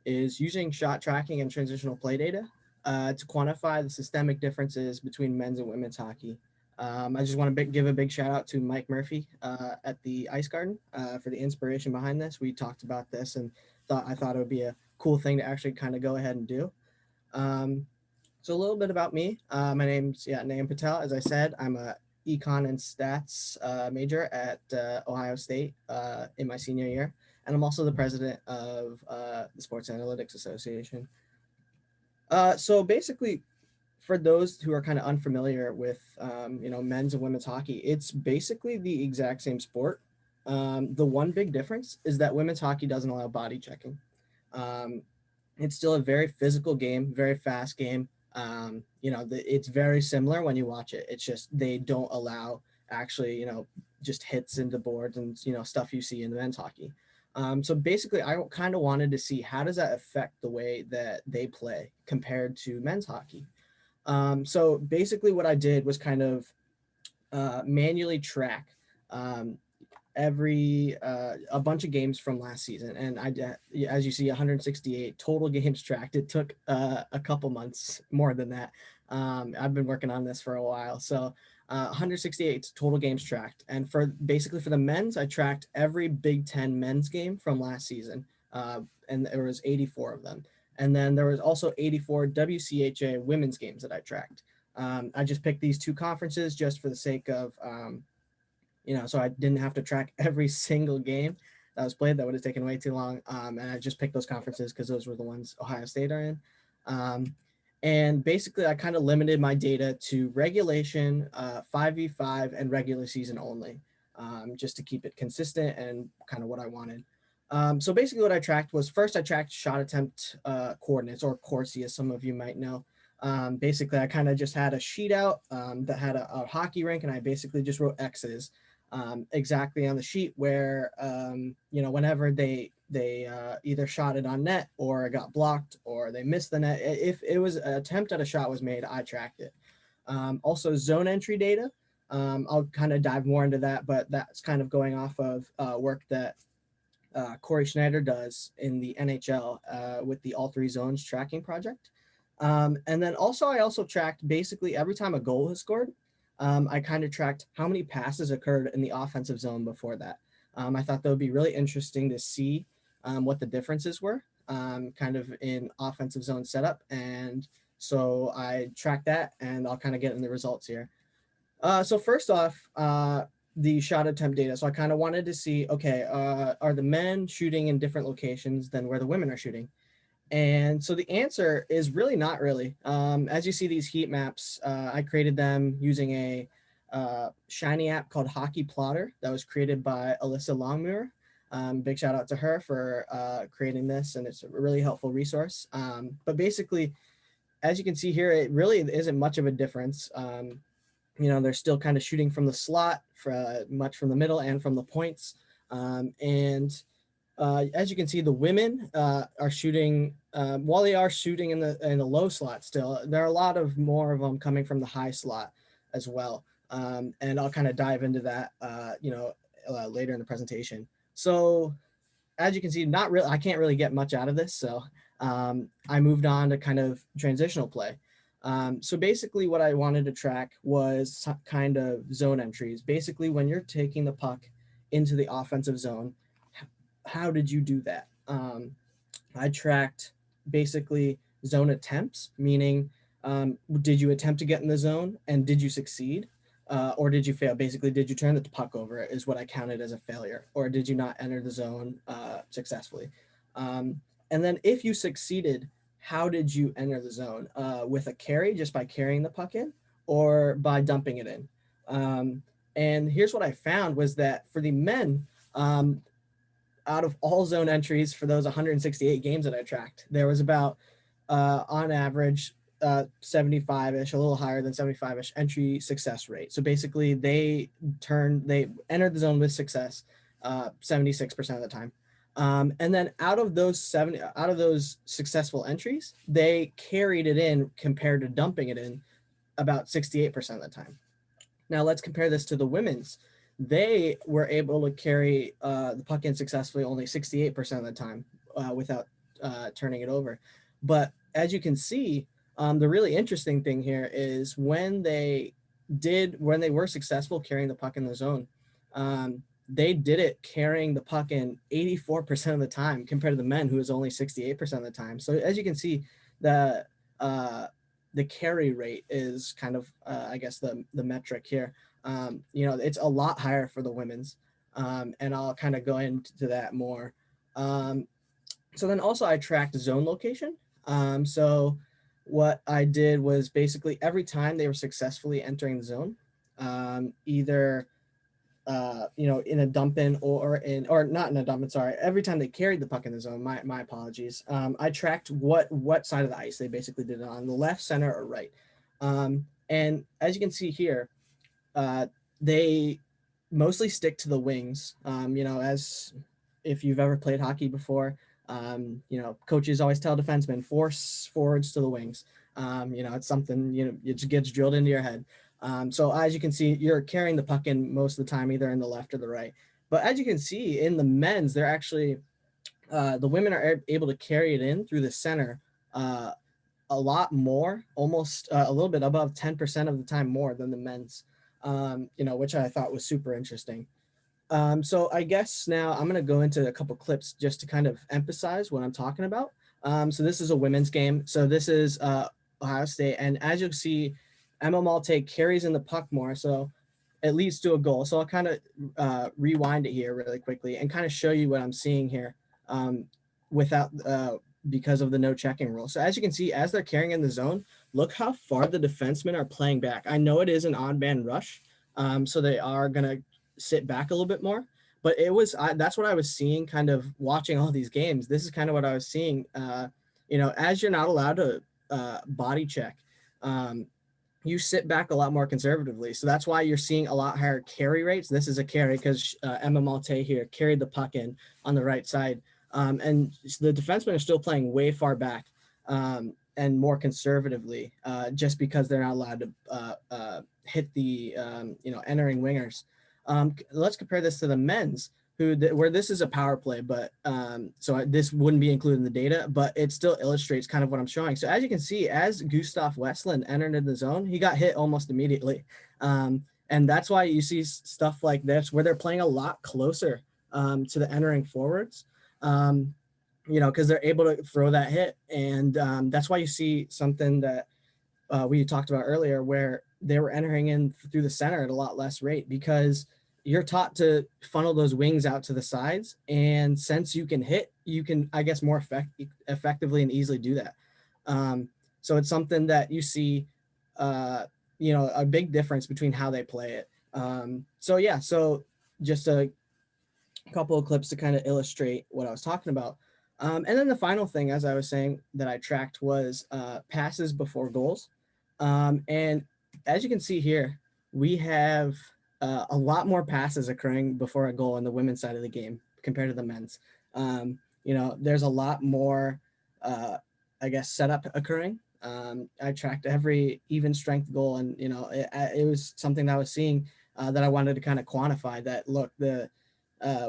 is using shot tracking and transitional play data to quantify the systemic differences between men's and women's hockey. I just want to give a big shout out to Mike Murphy at the Ice Garden for the inspiration behind this. We talked about this and I thought it would be a cool thing to actually kind of go ahead and do. So a little bit about me. My name's Nayan Patel. As I said, I'm a econ and stats major at Ohio State in my senior year. And I'm also the president of the Sports Analytics Association. So basically, for those who are kind of unfamiliar with, men's and women's hockey, it's basically the exact same sport. The one big difference is that women's hockey doesn't allow body checking. It's still a very physical game, very fast game. It's very similar when you watch it. It's just they don't allow actually, just hits into boards and, stuff you see in the men's hockey. So basically, I kind of wanted to see how does that affect the way that they play compared to men's hockey. So basically what I did was kind of manually track a bunch of games from last season, and as you see, 168 total games tracked. It took a couple months, more than that. I've been working on this for a while, so 168 total games tracked. And for the men's, I tracked every Big Ten men's game from last season, and there was 84 of them. And then there was also 84 WCHA women's games that I tracked. I just picked these 2 conferences just for the sake of so I didn't have to track every single game that was played. That would have taken way too long. And I just picked those conferences because those were the ones Ohio State are in. And basically, I kind of limited my data to regulation, 5v5, and regular season only, just to keep it consistent and kind of what I wanted. So basically what I tracked was, first I tracked shot attempt coordinates, or Corsi, as some of you might know. Basically, I kind of just had a sheet out that had a hockey rink, and I basically just wrote X's exactly on the sheet where, whenever they either shot it on net or it got blocked or they missed the net, if it was an attempt at a shot was made, I tracked it. Also zone entry data. I'll kind of dive more into that, but that's kind of going off of work that Corey Schneider does in the NHL with the All Three Zones tracking project. And then I also tracked basically every time a goal was scored. I kind of tracked how many passes occurred in the offensive zone before that. I thought that would be really interesting to see what the differences were kind of in offensive zone setup. And so I tracked that, and I'll kind of get in the results here. So first off, the shot attempt data. So I kind of wanted to see, okay, are the men shooting in different locations than where the women are shooting? And so the answer is really not really. As you see these heat maps, I created them using a Shiny app called Hockey Plotter that was created by Alyssa Longmuir. Big shout out to her for creating this, and it's a really helpful resource. But basically, as you can see here, it really isn't much of a difference. They're still kind of shooting from the slot, much from the middle and from the points. As you can see, the women are shooting, while they are shooting in the low slot still, there are a lot of more of them coming from the high slot as well. And I'll kind of dive into that, later in the presentation. So as you can see, I can't really get much out of this. So I moved on to kind of transitional play. So basically what I wanted to track was kind of zone entries. Basically, when you're taking the puck into the offensive zone, how did you do that? I tracked basically zone attempts, meaning did you attempt to get in the zone and did you succeed? Or did you fail? Basically, did you turn the puck over is what I counted as a failure, or did you not enter the zone successfully? And then if you succeeded, how did you enter the zone? With a carry, just by carrying the puck in, or by dumping it in? And here's what I found was that for the men, out of all zone entries for those 168 games that I tracked, there was about, on average, 75-ish, a little higher than 75-ish entry success rate. So basically they entered the zone with success 76% of the time. And then out of those successful entries, they carried it in compared to dumping it in about 68% of the time. Now let's compare this to the women's. They were able to carry the puck in successfully only 68% of the time without turning it over. But as you can see, the really interesting thing here is when they were successful carrying the puck in the zone, they did it carrying the puck in 84% of the time compared to the men, who was only 68% of the time. So as you can see, the carry rate is kind of, I guess, the metric here. It's a lot higher for the women's, and I'll kind of go into that more. So then also I tracked zone location. So what I did was basically every time they were successfully entering the zone, either in a dump in or not in a dump in, sorry, every time they carried the puck in the zone, my apologies, I tracked what side of the ice they basically did it on, the left, center, or right. And as you can see here, they mostly stick to the wings. As if you've ever played hockey before, coaches always tell defensemen, force forwards to the wings. It's something, it just gets drilled into your head. So as you can see, you're carrying the puck in most of the time, either in the left or the right. But as you can see in the men's, they're actually, the women are able to carry it in through the center a lot more, almost a little bit above 10% of the time more than the men's, which I thought was super interesting. So I guess now I'm going to go into a couple clips just to kind of emphasize what I'm talking about. So this is a women's game. So this is Ohio State. And as you'll see, Emma Malte carries in the puck more. So it leads to a goal. So I'll kind of rewind it here really quickly and kind of show you what I'm seeing here without because of the no checking rule. So as you can see, as they're carrying in the zone, look how far the defensemen are playing back. I know it is an odd man rush, so they are going to sit back a little bit more. But that's what I was seeing kind of watching all these games. This is kind of what I was seeing. As you're not allowed to body check, you sit back a lot more conservatively. So that's why you're seeing a lot higher carry rates. This is a carry because Emma Malte here carried the puck in on the right side. And the defensemen are still playing way far back and more conservatively just because they're not allowed to hit the, entering wingers. Let's compare this to the men's, where this is a power play, but so this wouldn't be included in the data, but it still illustrates kind of what I'm showing. So as you can see, as Gustav Westland entered in the zone, he got hit almost immediately. And that's why you see stuff like this, where they're playing a lot closer to the entering forwards, because they're able to throw that hit. And that's why you see something that we talked about earlier, where they were entering in through the center at a lot less rate, because you're taught to funnel those wings out to the sides. And since you can hit, you can, I guess, more effectively and easily do that. So it's something that you see, a big difference between how they play it. So just a couple of clips to kind of illustrate what I was talking about. And then the final thing, as I was saying, that I tracked was passes before goals. And as you can see here, we have a lot more passes occurring before a goal on the women's side of the game compared to the men's. There's a lot more, setup occurring. I tracked every even strength goal, and it was something that I was seeing that I wanted to kind of quantify. That look, the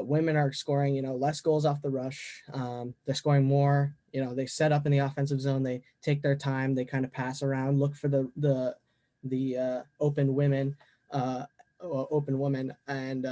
women are scoring less goals off the rush. They're scoring more. They set up in the offensive zone. They take their time. They kind of pass around, look for the open women. Open woman, and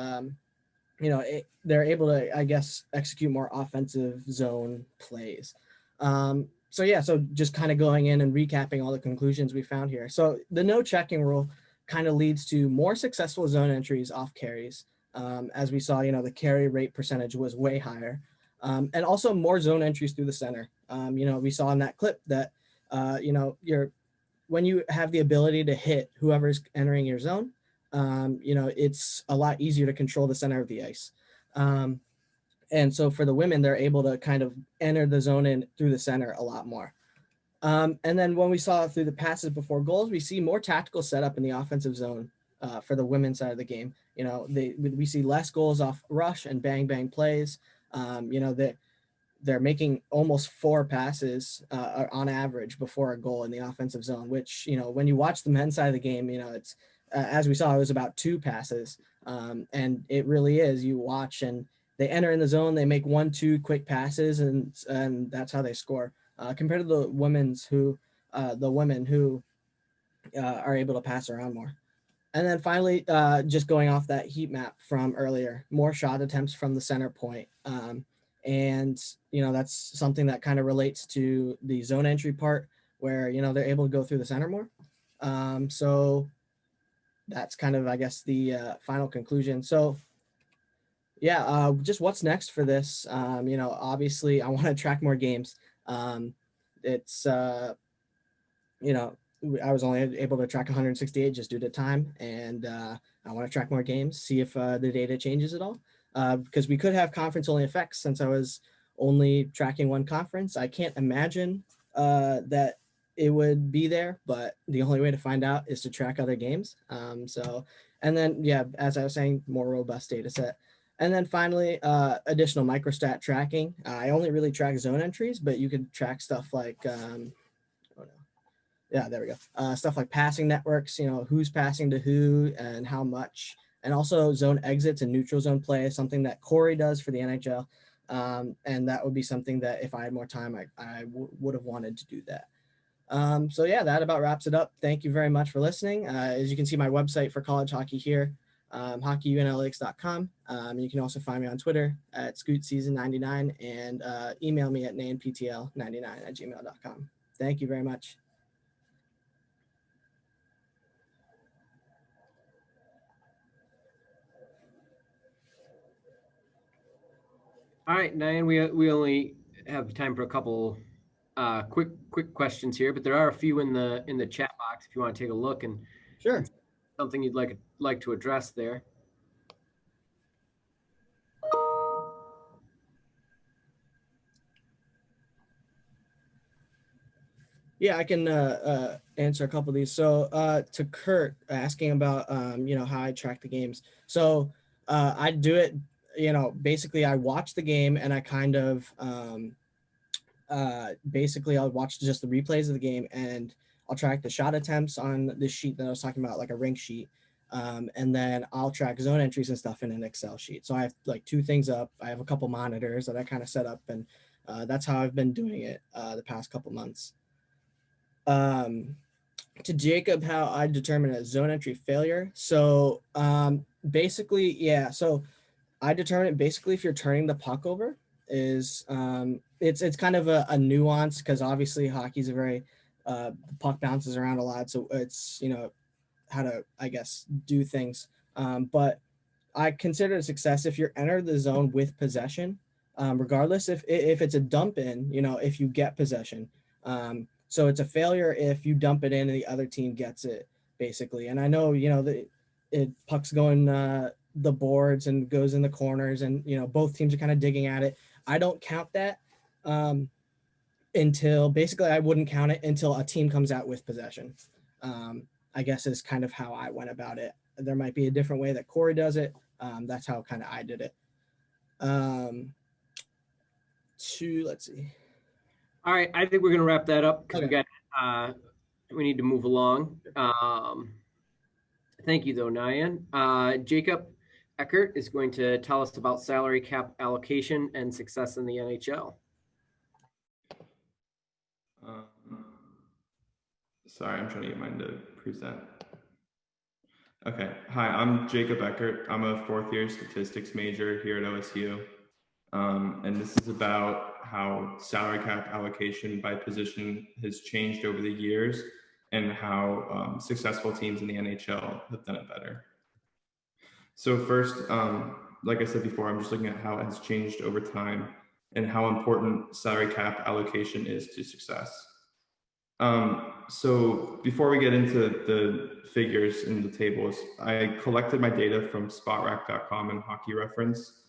they're able to, I guess, execute more offensive zone plays. So just kind of going in and recapping all the conclusions we found here. So the no checking rule kind of leads to more successful zone entries off carries. As we saw, the carry rate percentage was way higher, and also more zone entries through the center. We saw in that clip that when you have the ability to hit whoever's entering your zone, it's a lot easier to control the center of the ice. And so for the women, they're able to kind of enter the zone in through the center a lot more. And then when we saw through the passes before goals, we see more tactical setup in the offensive zone for the women's side of the game. We see less goals off rush and bang, bang plays. They're making almost 4 passes on average before a goal in the offensive zone, which, when you watch the men's side of the game, it's, as we saw, it was about 2 passes. And it really is, you watch and they enter in the zone, they make 1-2 quick passes, and that's how they score compared to the women who are able to pass around more. And then finally, just going off that heat map from earlier, more shot attempts from the center point. And that's something that kind of relates to the zone entry part, where they're able to go through the center more. So that's kind of, I guess, the final conclusion. So just what's next for this? Obviously I want to track more games. It's I was only able to track 168 just due to time, and I want to track more games, see if the data changes at all, because we could have conference only effects. Since I was only tracking one conference, I can't imagine that it would be there, but the only way to find out is to track other games. And then, as I was saying, more robust data set. And then finally, additional microstat tracking. I only really track zone entries, but you could track stuff like, there we go. Stuff like passing networks, who's passing to who and how much. And also zone exits and neutral zone play is something that Corey does for the NHL. And that would be something that if I had more time, I would have wanted to do that. That about wraps it up. Thank you very much for listening. As you can see, my website for college hockey here, hockeyunlx.com. You can also find me on Twitter at scootseason99 and email me at nanptl99@gmail.com. Thank you very much. All right, Diane, we only have time for a couple quick questions here, but there are a few in the chat box if you want to take a look and Sure. something you'd like to address there. Yeah, I can answer a couple of these. So to Kurt asking about how I track the games. So I do it, basically I watch the game and I kind of basically I'll watch just the replays of the game and I'll track the shot attempts on this sheet that I was talking about, like a rank sheet. And then I'll track zone entries and stuff in an Excel sheet. So I have like two things up. I have a couple monitors that I kind of set up, and that's how I've been doing it the past couple months. To Jacob, how I determine a zone entry failure. So basically, yeah. So I determine it basically if you're turning the puck over is it's kind of a nuance, because obviously hockey's a very the puck bounces around a lot, so it's how to, I guess, do things. But I consider it a success if you're enter the zone with possession, regardless if it's a dump in, if you get possession. So it's a failure if you dump it in and the other team gets it, basically. And I know, it puck's going the boards and goes in the corners, and both teams are kind of digging at it. I don't count that until basically I wouldn't count it until a team comes out with possession. I guess is kind of how I went about it. There might be a different way that Corey does it. That's how kind of I did it. Let's see. All right, I think we're gonna wrap that up because Okay. we need to move along. Thank you though, Nyan. Jacob Eckert is going to tell us about salary cap allocation and success in the NHL. Sorry, I'm trying to get mine to present. Okay, hi, I'm Jacob Eckert. I'm a fourth year statistics major here at OSU. And this is about how salary cap allocation by position has changed over the years and how successful teams in the NHL have done it better. So first, like I said before, I'm just looking at how it has changed over time and how important salary cap allocation is to success. So before we get into the figures in the tables, I collected my data from spotrac.com and Hockey Reference.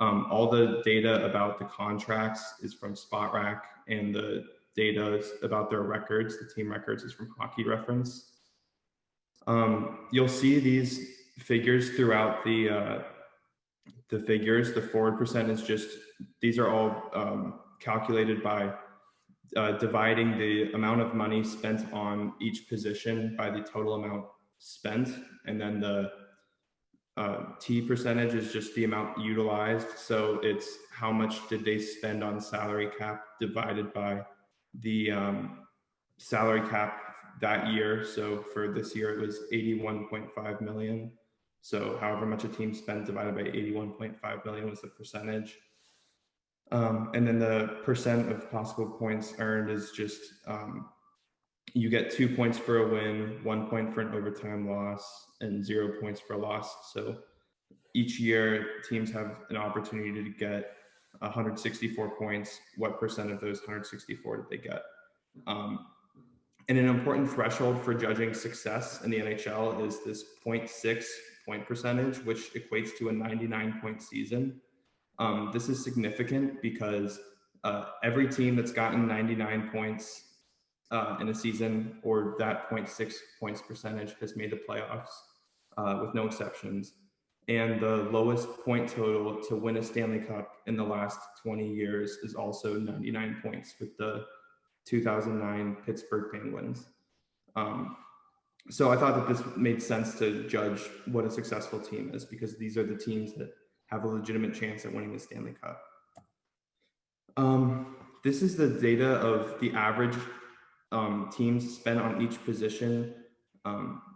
All the data about the contracts is from Spotrac, and the data about their records, the team records, is from Hockey Reference. You'll see these figures throughout the figures. The forward percent is just, these are all calculated by dividing the amount of money spent on each position by the total amount spent, and then the T percentage is just the amount utilized. So it's how much did they spend on salary cap divided by the salary cap that year. So for this year, it was 81.5 million. So however much a team spent divided by 81.5 million was the percentage. And then the percent of possible points earned is just, you get 2 points for a win, 1 point for an overtime loss, and 0 points for a loss. So each year teams have an opportunity to get 164 points. What percent of those 164 did they get? And an important threshold for judging success in the NHL is this 0.6 point percentage, which equates to a 99-point season. This is significant because every team that's gotten 99 points in a season, or that 0.6 points percentage, has made the playoffs with no exceptions. And the lowest point total to win a Stanley Cup in the last 20 years is also 99 points with the 2009 Pittsburgh Penguins. So I thought that this made sense to judge what a successful team is, because these are the teams that have a legitimate chance at winning the Stanley Cup. This is the data of the average teams spent on each position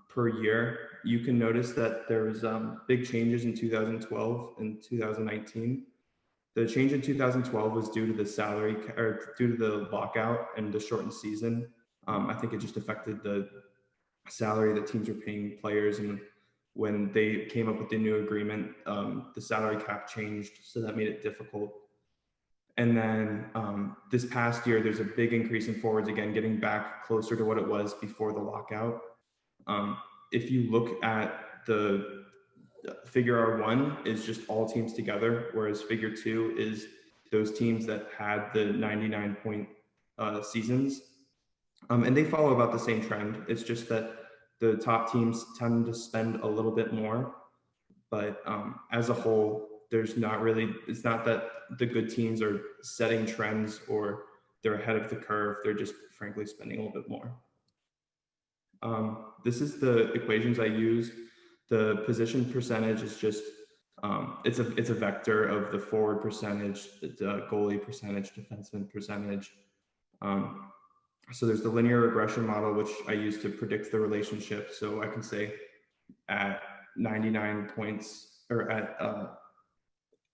per year. You can notice that there was big changes in 2012 and 2019. The change in 2012 was due to the lockout and the shortened season. I think it just affected the salary that teams were paying players, and when they came up with the new agreement, the salary cap changed, so that made it difficult. And then this past year, there's a big increase in forwards again, getting back closer to what it was before the lockout. If you look at the figure R1 is just all teams together, whereas figure 2 is those teams that had the 99-point seasons. And they follow about the same trend. It's just that the top teams tend to spend a little bit more, but as a whole, it's not that the good teams are setting trends or they're ahead of the curve. They're just frankly spending a little bit more. This is the equations I use. The position percentage is just, it's a vector of the forward percentage, the goalie percentage, defenseman percentage. So there's the linear regression model, which I use to predict the relationship. So I can say at 99 points or at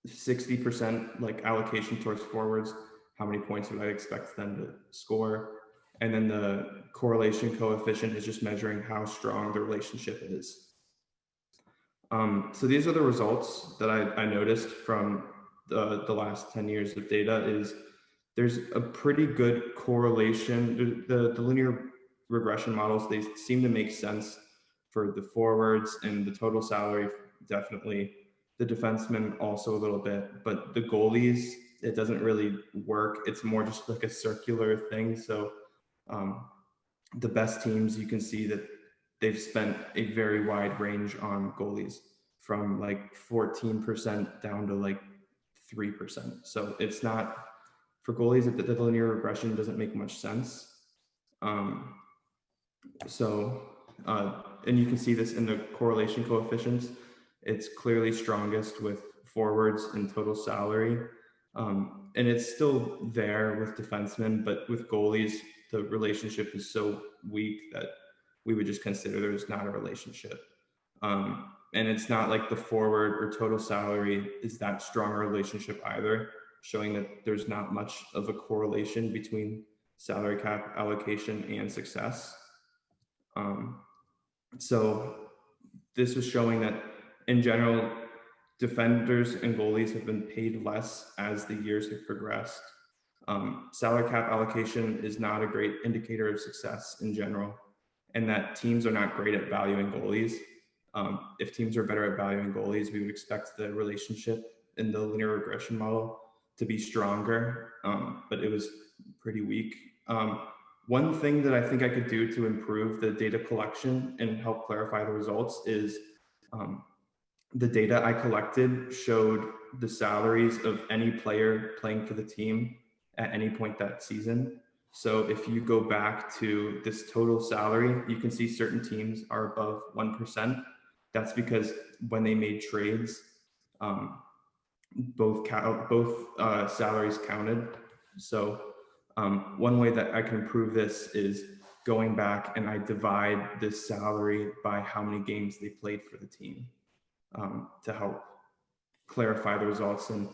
60% like allocation towards forwards, how many points would I expect them to score? And then the correlation coefficient is just measuring how strong the relationship is. So these are the results that I noticed from the last 10 years of data. Is there's a pretty good correlation. The linear regression models, they seem to make sense for the forwards and the total salary, definitely. The defensemen also a little bit, but the goalies, it doesn't really work. It's more just like a circular thing. So the best teams, you can see that they've spent a very wide range on goalies, from like 14% down to like 3%. So it's not, for goalies, the linear regression doesn't make much sense. And you can see this in the correlation coefficients. It's clearly strongest with forwards and total salary. And it's still there with defensemen, but with goalies, the relationship is so weak that we would just consider there's not a relationship. And it's not like the forward or total salary is that strong a relationship either, showing that there's not much of a correlation between salary cap allocation and success. So this was showing that in general, defenders and goalies have been paid less as the years have progressed. Salary cap allocation is not a great indicator of success in general, and that teams are not great at valuing goalies. If teams are better at valuing goalies, we would expect the relationship in the linear regression model to be stronger, but it was pretty weak. One thing that I think I could do to improve the data collection and help clarify the results is the data I collected showed the salaries of any player playing for the team at any point that season. So if you go back to this total salary, you can see certain teams are above 1%. That's because when they made trades, both salaries counted. So one way that I can improve this is going back and I divide this salary by how many games they played for the team, to help clarify the results and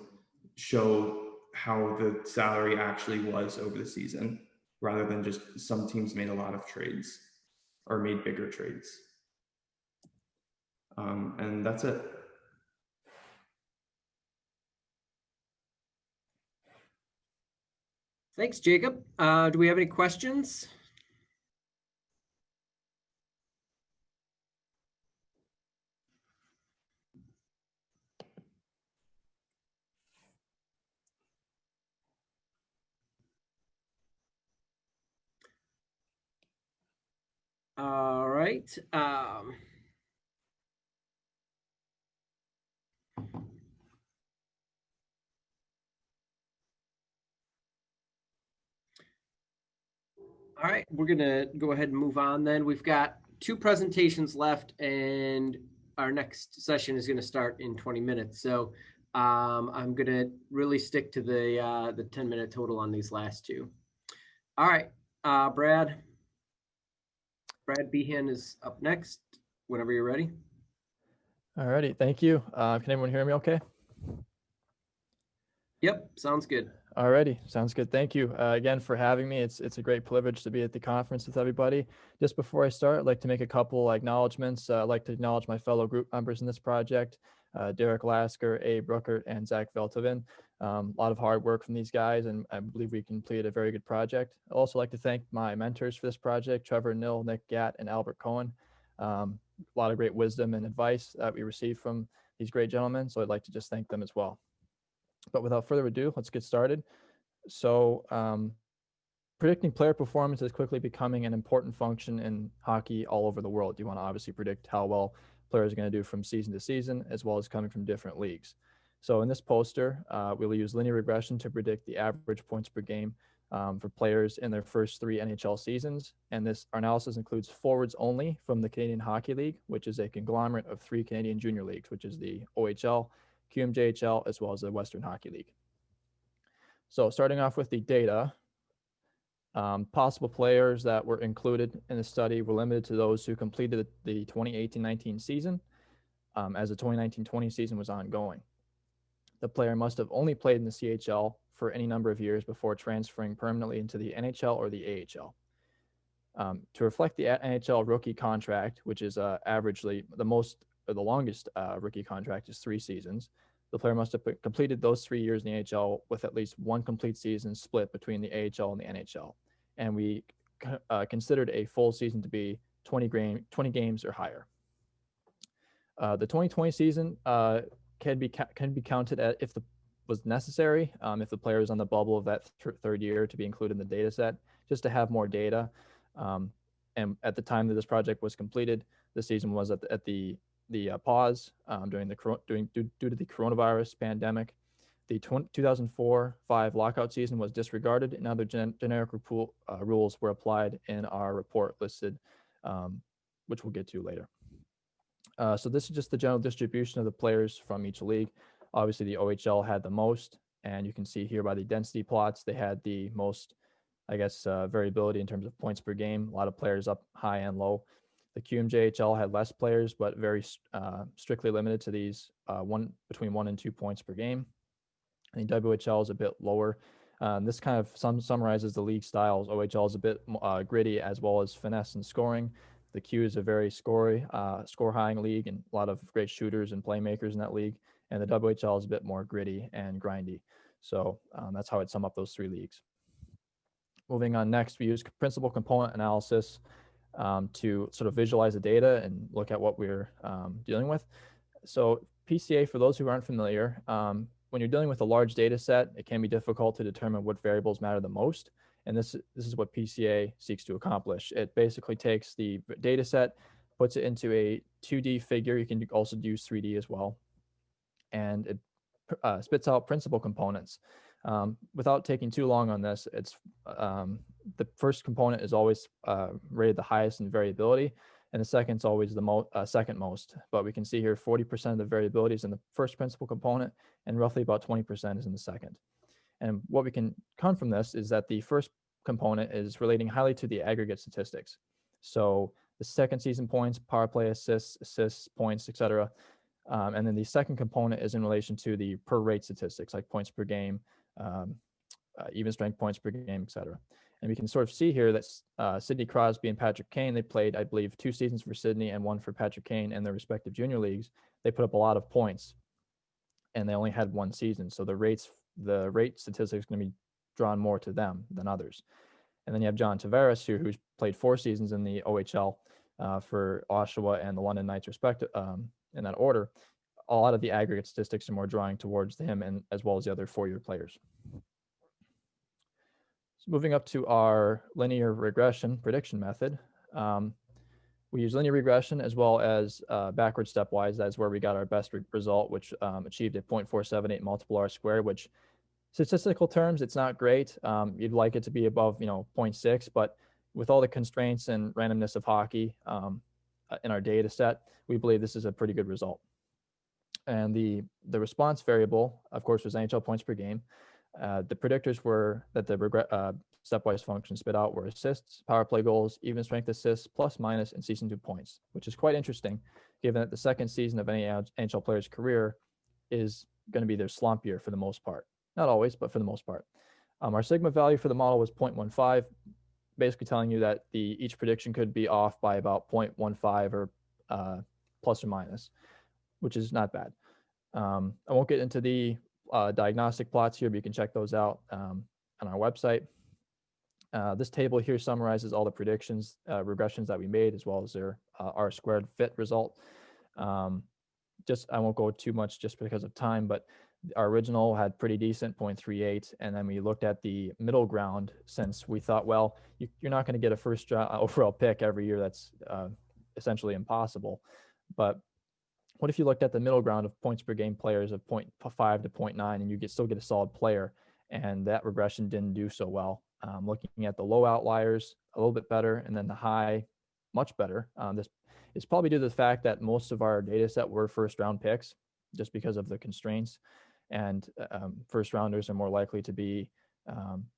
show how the salary actually was over the season, rather than just some teams made a lot of trades or made bigger trades. And that's it. Thanks, Jacob. Do we have any questions? All right. All right, we're gonna go ahead and move on then. We've got 2 presentations left and our next session is gonna start in 20 minutes. So I'm gonna really stick to the 10-minute total on these last 2. All right, Brad Behan is up next, whenever you're ready. All righty, thank you. Can everyone hear me okay? Yep, sounds good. Alrighty, sounds good. Thank you again for having me. It's a great privilege to be at the conference with everybody. Just before I start, I'd like to make a couple acknowledgments. I'd like to acknowledge my fellow group members in this project. Derek Lasker, A. Brookert, and Zach Veltovin. A lot of hard work from these guys, and I believe we completed a very good project. I'd also like to thank my mentors for this project, Trevor Nill, Nick Gatt, and Albert Cohen. A lot of great wisdom and advice that we received from these great gentlemen, so I'd like to just thank them as well. But without further ado, let's get started. So predicting player performance is quickly becoming an important function in hockey all over the world. You want to obviously predict how well players are going to do from season to season, as well as coming from different leagues. So in this poster, we'll use linear regression to predict the average points per game for players in their first 3 NHL seasons. And this analysis includes forwards only from the Canadian Hockey League, which is a conglomerate of 3 Canadian junior leagues, which is the OHL, QMJHL, as well as the Western Hockey League. So starting off with the data, possible players that were included in the study were limited to those who completed the 2018-19 season, as the 2019-20 season was ongoing. The player must have only played in the CHL for any number of years before transferring permanently into the NHL or the AHL. To reflect the NHL rookie contract, which is averagely the longest rookie contract is 3 seasons, the player must have completed those 3 years in the AHL with at least 1 complete season split between the AHL and the NHL. And we considered a full season to be 20 games or higher. The 2020 season can be counted if the was necessary, if the player is on the bubble of that third year, to be included in the data set, just to have more data. And at the time that this project was completed, the season was at the pause due to the coronavirus pandemic. The 2004-5 lockout season was disregarded, and other generic rules were applied in our report listed, which we'll get to later. So this is just the general distribution of the players from each league. Obviously, the OHL had the most, and you can see here by the density plots, they had the most, I guess, variability in terms of points per game. A lot of players up high and low. The QMJHL had less players, but very strictly limited to these between 1 and 2 points per game. And the WHL is a bit lower. This kind of summarizes the league styles. OHL is a bit gritty, as well as finesse and scoring. The Q is a very score-high league, and a lot of great shooters and playmakers in that league. And the WHL is a bit more gritty and grindy. So that's how I'd sum up those 3 leagues. Moving on next, we use principal component analysis to sort of visualize the data and look at what we're dealing with. So PCA, for those who aren't familiar, when you're dealing with a large data set, it can be difficult to determine what variables matter the most. And this is what PCA seeks to accomplish. It basically takes the data set, puts it into a 2D figure. You can also use 3D as well. And it spits out principal components. Without taking too long on this, it's the first component is always rated the highest in variability, and the second is always the second most. But we can see here 40% of the variability is in the first principal component, and roughly about 20% is in the second. And what we can come from this is that the first component is relating highly to the aggregate statistics. So the second season points, power play assists, points, etc. And then the second component is in relation to the per rate statistics, like points per game, even strength points per game, etc. And we can sort of see here that Sidney Crosby and Patrick Kane, they played, I believe, 2 seasons for Sidney and 1 for Patrick Kane in their respective junior leagues. They put up a lot of points, and they only had 1 season. So the rate statistics are going to be drawn more to them than others. And then you have John Tavares here, who's played 4 seasons in the OHL for Oshawa and the London Knights in that order. A lot of the aggregate statistics are more drawing towards him, and as well as the other 4-year players. So moving up to our linear regression prediction method, we use linear regression as well as backward stepwise. That's where we got our best result, which achieved a 0.478 multiple R squared, which statistical terms, it's not great. You'd like it to be above, 0.6, but with all the constraints and randomness of hockey in our data set, we believe this is a pretty good result. And the response variable, of course, was NHL points per game. The predictors were that the stepwise function spit out were assists, power play goals, even strength assists, plus minus, and season 2 points, which is quite interesting, given that the second season of any NHL player's career is going to be their slump year for the most part. Not always, but for the most part. Our sigma value for the model was 0.15, basically telling you that each prediction could be off by about 0.15 or plus or minus, which is not bad. I won't get into the diagnostic plots here, but you can check those out on our website. This table here summarizes all the predictions, regressions that we made, as well as their R-squared fit result. I won't go too much just because of time, but our original had pretty decent 0.38. And then we looked at the middle ground, since we thought, well, you're not going to get a first overall pick every year. That's essentially impossible. But what if you looked at the middle ground of points per game players of 0.5 to 0.9, and you still get a solid player? And that regression didn't do so well. Looking at the low outliers, a little bit better, and then the high, much better. This is probably due to the fact that most of our data set were first round picks, just because of the constraints. And first rounders are more likely to be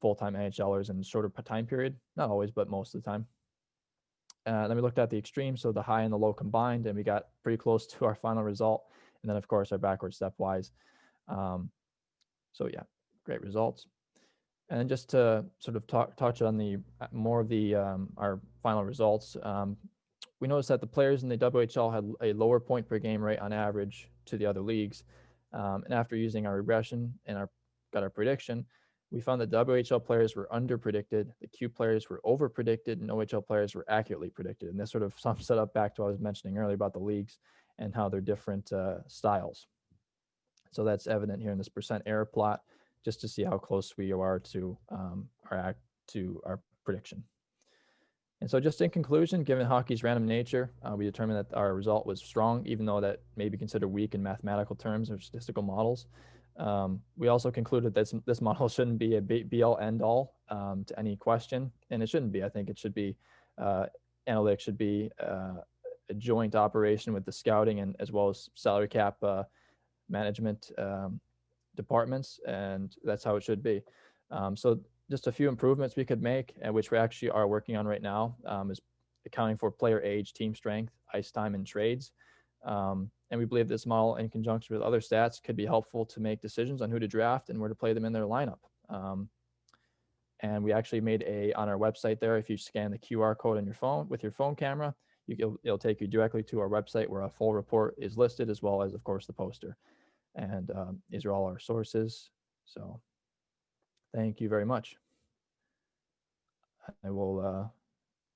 full-time NHLers in a shorter time period. Not always, but most of the time. Then we looked at the extremes, so the high and the low combined, and we got pretty close to our final result. And then, of course, our backward stepwise. So yeah, great results. And just to sort of touch on the more of the our final results, we noticed that the players in the WHL had a lower point per game rate on average to the other leagues. And after using our regression and got our prediction, we found that WHL players were under-predicted, the Q players were over-predicted, and OHL players were accurately predicted. And this sort of sums it up back to what I was mentioning earlier about the leagues and how they're different styles. So that's evident here in this percent error plot, just to see how close we are to our prediction. And so just in conclusion, given hockey's random nature, we determined that our result was strong, even though that may be considered weak in mathematical terms or statistical models. We also concluded that this model shouldn't be a be-all, end-all to any question, and it shouldn't be. I think it should be, analytics should be a joint operation with the scouting and as well as salary cap management departments, and that's how it should be. So just a few improvements we could make, which we actually are working on right now, is accounting for player age, team strength, ice time, and trades. And we believe this model, in conjunction with other stats, could be helpful to make decisions on who to draft and where to play them in their lineup. And we actually made on our website there, if you scan the QR code on your phone with your phone camera, it'll take you directly to our website where a full report is listed, as well as, of course, the poster. And these are all our sources. So thank you very much. I will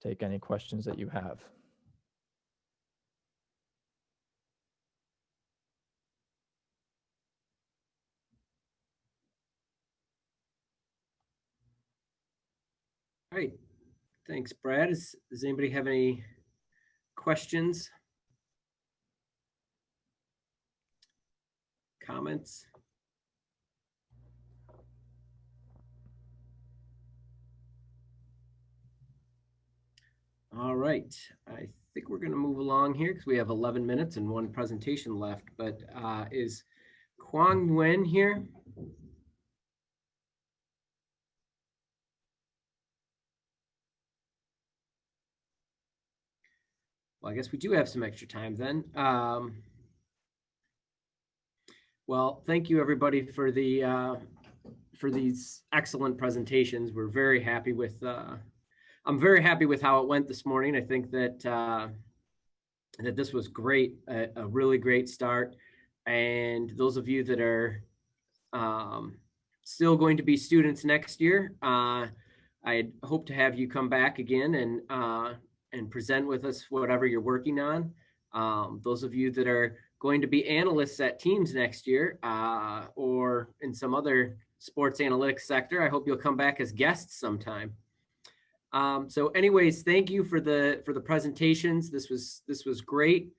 take any questions that you have. All right. Thanks, Brad. Does anybody have any questions? Comments? All right. I think we're going to move along here because we have 11 minutes and one presentation left. But is Quang Nguyen here? Well, I guess we do have some extra time then. Well, thank you everybody for these excellent presentations. We're very happy with. I'm very happy with how it went this morning. I think that that this was great, a really great start. And those of you that are still going to be students next year, I hope to have you come back again and present with us whatever you're working on. Those of you that are going to be analysts at teams next year or in some other sports analytics sector, I hope you'll come back as guests sometime. So anyways, thank you for the presentations. This was great.